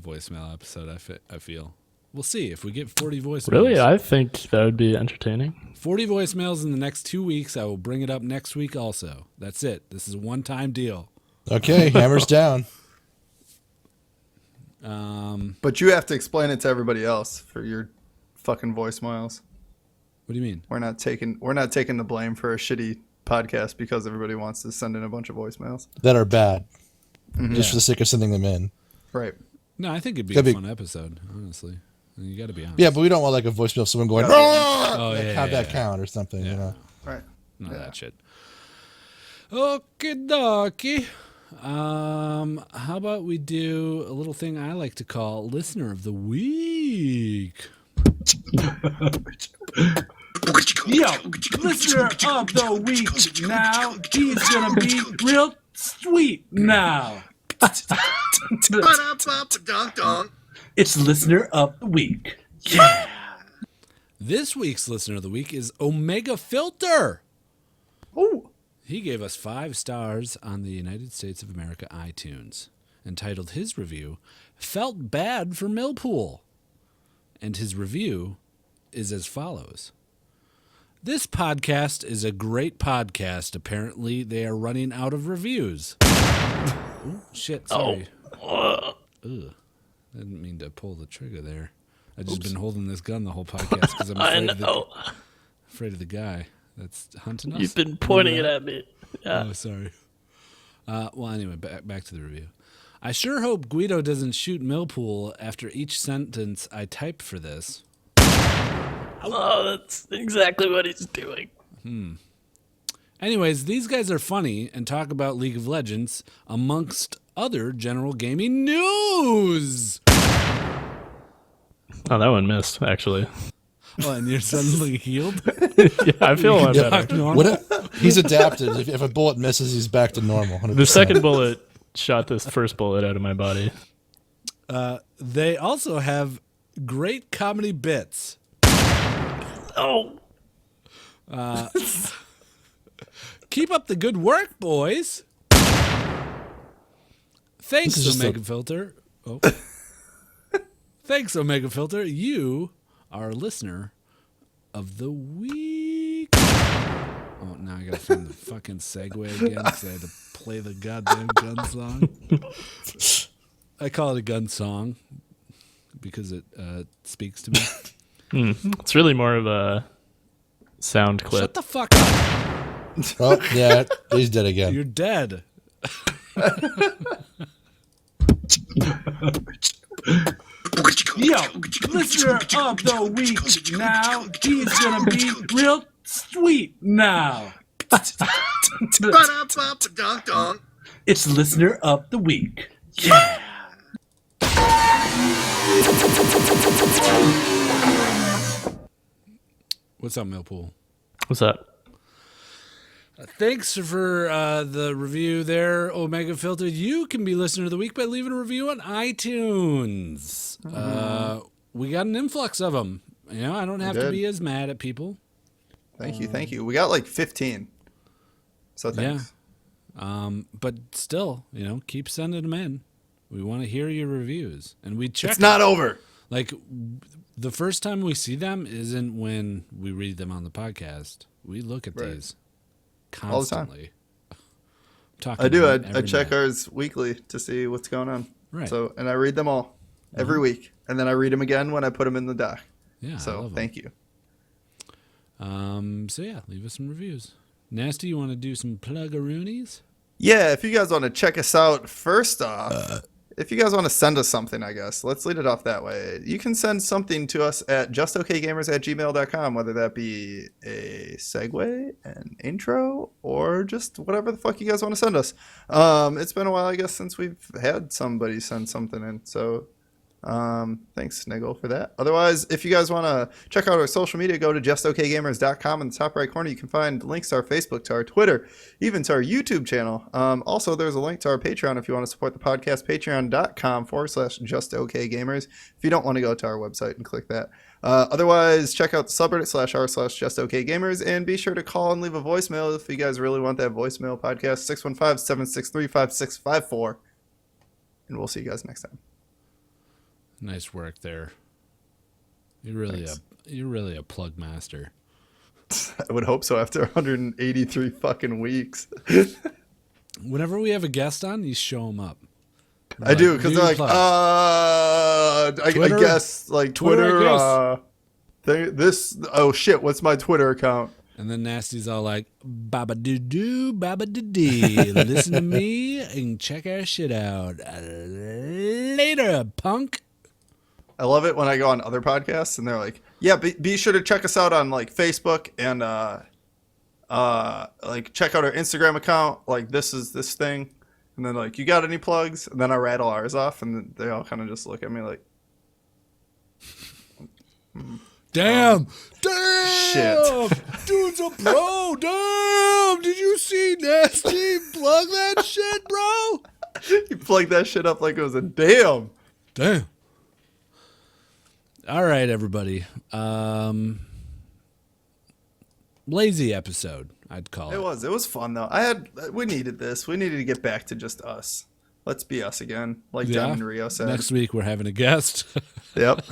voicemail episode, I feel. We'll see if we get 40 voicemails. Really? I think that would be entertaining. 40 voicemails in the next 2 weeks. I will bring it up next week also. That's it. This is a one-time deal. Okay, hammer's down. But you have to explain it to everybody else for your fucking voicemails. What do you mean? We're not taking the blame for a shitty podcast because everybody wants to send in a bunch of voicemails. That are bad. Mhm. Just Yeah. for the sake of sending them in. Right. No, I think it'd be Could a be- fun episode, honestly. You got to be honest. Yeah, but we don't want like a voicemail of someone going, Oh, like, yeah, have yeah, that yeah. count or something, you know. Right. None of that shit. Okie dokie. How about we do a little thing I like to call Listener of the Week? Yo, listener of the week now. He's gonna be real sweet now. It's listener of the week. Yeah. This week's Listener of the Week is Omegafilter. Oh. He gave us 5 stars on the United States of America iTunes and titled his review, Felt Bad for Millpool. And his review is as follows. This podcast is a great podcast. Apparently, they are running out of reviews. Ooh, shit, sorry. Ugh. I didn't mean to pull the trigger there. I've just been holding this gun the whole podcast because I'm afraid of the guy that's hunting us. You've been pointing it at me. Yeah. Oh, sorry. Well, anyway, back to the review. I sure hope Guido doesn't shoot Millpool after each sentence I type for this. Oh, that's exactly what he's doing. Anyways, these guys are funny and talk about League of Legends amongst other general gaming news. Oh, that one missed, actually. Oh, and you're suddenly healed? Yeah, I feel a lot better. He's adapted. If a bullet misses, he's back to normal. 100%. The second bullet shot this first bullet out of my body. They also have great comedy bits. Oh. Keep up the good work, boys. Thanks, This is just Omegafilter. Oh. Thanks, Omegafilter. You are a listener of the week. Oh, now I gotta find the fucking segue again because I had to play the goddamn gun song. I call it a gun song because it speaks to me. It's really more of a sound clip. Shut the fuck up. Oh, yeah, he's dead again. You're dead. Yo, listener of the week now. He's gonna be real sweet now. It's listener of the week. Yeah. What's up, Millpool? What's up? Thanks for the review there, Omegafilter. You can be listener of the week by leaving a review on iTunes. We got an influx of them. You know, I don't have to be as mad at people. Thank you. We got like 15. So thanks. Yeah. But still, you know, keep sending them in. We want to hear your reviews, and we check. It's not over. Like, the first time we see them isn't when we read them on the podcast. We look at these constantly. All the time. I check ours weekly to see what's going on. Right. So, and I read them all every week, and then I read them again when I put them in the doc. Yeah. So thank you. So yeah, leave us some reviews. Nasty, you want to do some plug-a-roonies? Yeah, if you guys want to check us out, first off, if you guys want to send us something, I guess, let's lead it off that way. You can send something to us at justokgamers@gmail.com, whether that be a segue, an intro, or just whatever the fuck you guys want to send us. It's been a while, I guess, since we've had somebody send something in, so thanks, Sniggle, for that. Otherwise, if you guys want to check out our social media, go to justokgamers.com. In the top right corner, you can find links to our Facebook, to our Twitter, even to our YouTube channel. Also, there's a link to our Patreon if you want to support the podcast, patreon.com/justokgamers. If you don't want to go to our website and click that. Otherwise, check out the subreddit /r/justokgamers, and be sure to call and leave a voicemail if you guys really want that voicemail podcast, 615-763-5654. And we'll see you guys next time. Nice work there. You're really a plug master. I would hope so after 183 fucking weeks. Whenever we have a guest on, you show them up. I do, because they're like, I guess, like Twitter, oh shit, what's my Twitter account? And then Nasty's all like, baba-doo-doo, baba-doo-dee. Listen to me and check our shit out. Later, punk. I love it when I go on other podcasts and they're like, yeah, be sure to check us out on like Facebook and like check out our Instagram account. Like this is this thing. And then like, you got any plugs? And then I rattle ours off and then they all kind of just look at me like, damn, shit. Dude's a pro. Damn. Did you see Nasty plug that shit, bro? You plugged that shit up like it was a damn. All right, everybody. Lazy episode, I'd call it. It was fun though. We needed this. We needed to get back to just us. Let's be us again, like Diamond Rio said. Next week we're having a guest. Yep.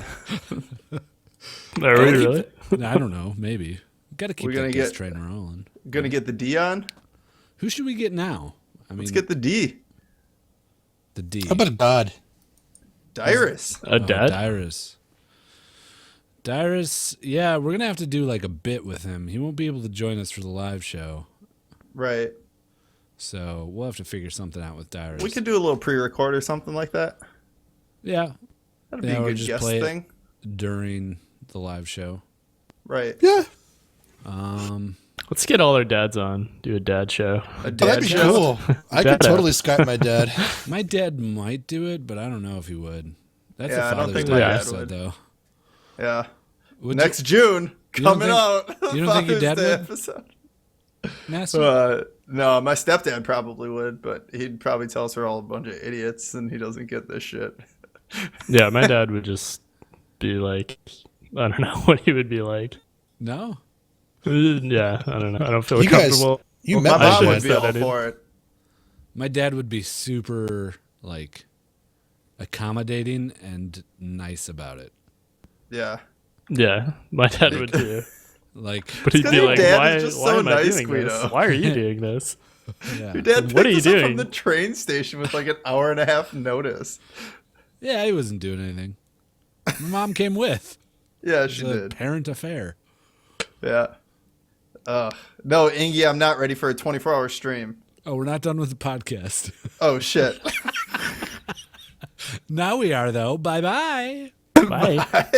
Are we really? I don't know. Maybe. Got to keep that guest train rolling. Gonna get the D on. Who should we get now? Let's get the D. The D. How about a Dodd? Dyrus. A dad? Dyrus, yeah, we're going to have to do like a bit with him. He won't be able to join us for the live show. Right. So we'll have to figure something out with Dyrus. We could do a little pre-record or something like that. Yeah. That'd be a good guest thing. During the live show. Right. Yeah. Let's get all our dads on. Do a dad show. That'd be cool. I could totally Skype my dad. My dad might do it, but I don't know if he would. That's I a don't Father's think Day my dad episode, would. though. Yeah. Next June, coming out. You don't think your dad would? Episode. Nasty? No, my stepdad probably would, but he'd probably tell us we're all a bunch of idiots and he doesn't get this shit. Yeah, my dad would just be like, I don't know what he would be like. No? Yeah, I don't know. I don't feel comfortable. My mom would be all for it. My dad would be super, like, accommodating and nice about it. Yeah. Yeah, my dad would too. Like, but he'd be like, "Why so am I nice, doing Guido? this? Why are you doing this?" Yeah. Your dad What are picked you us up doing? from the train station with like an hour and a half notice. Yeah, he wasn't doing anything. My mom came with. Yeah, It she was a did. parent affair. Yeah. No, Ingy, I'm not ready for a 24-hour stream. Oh, we're not done with the podcast. Oh, shit. Now we are, though. Bye-bye. Bye. Bye.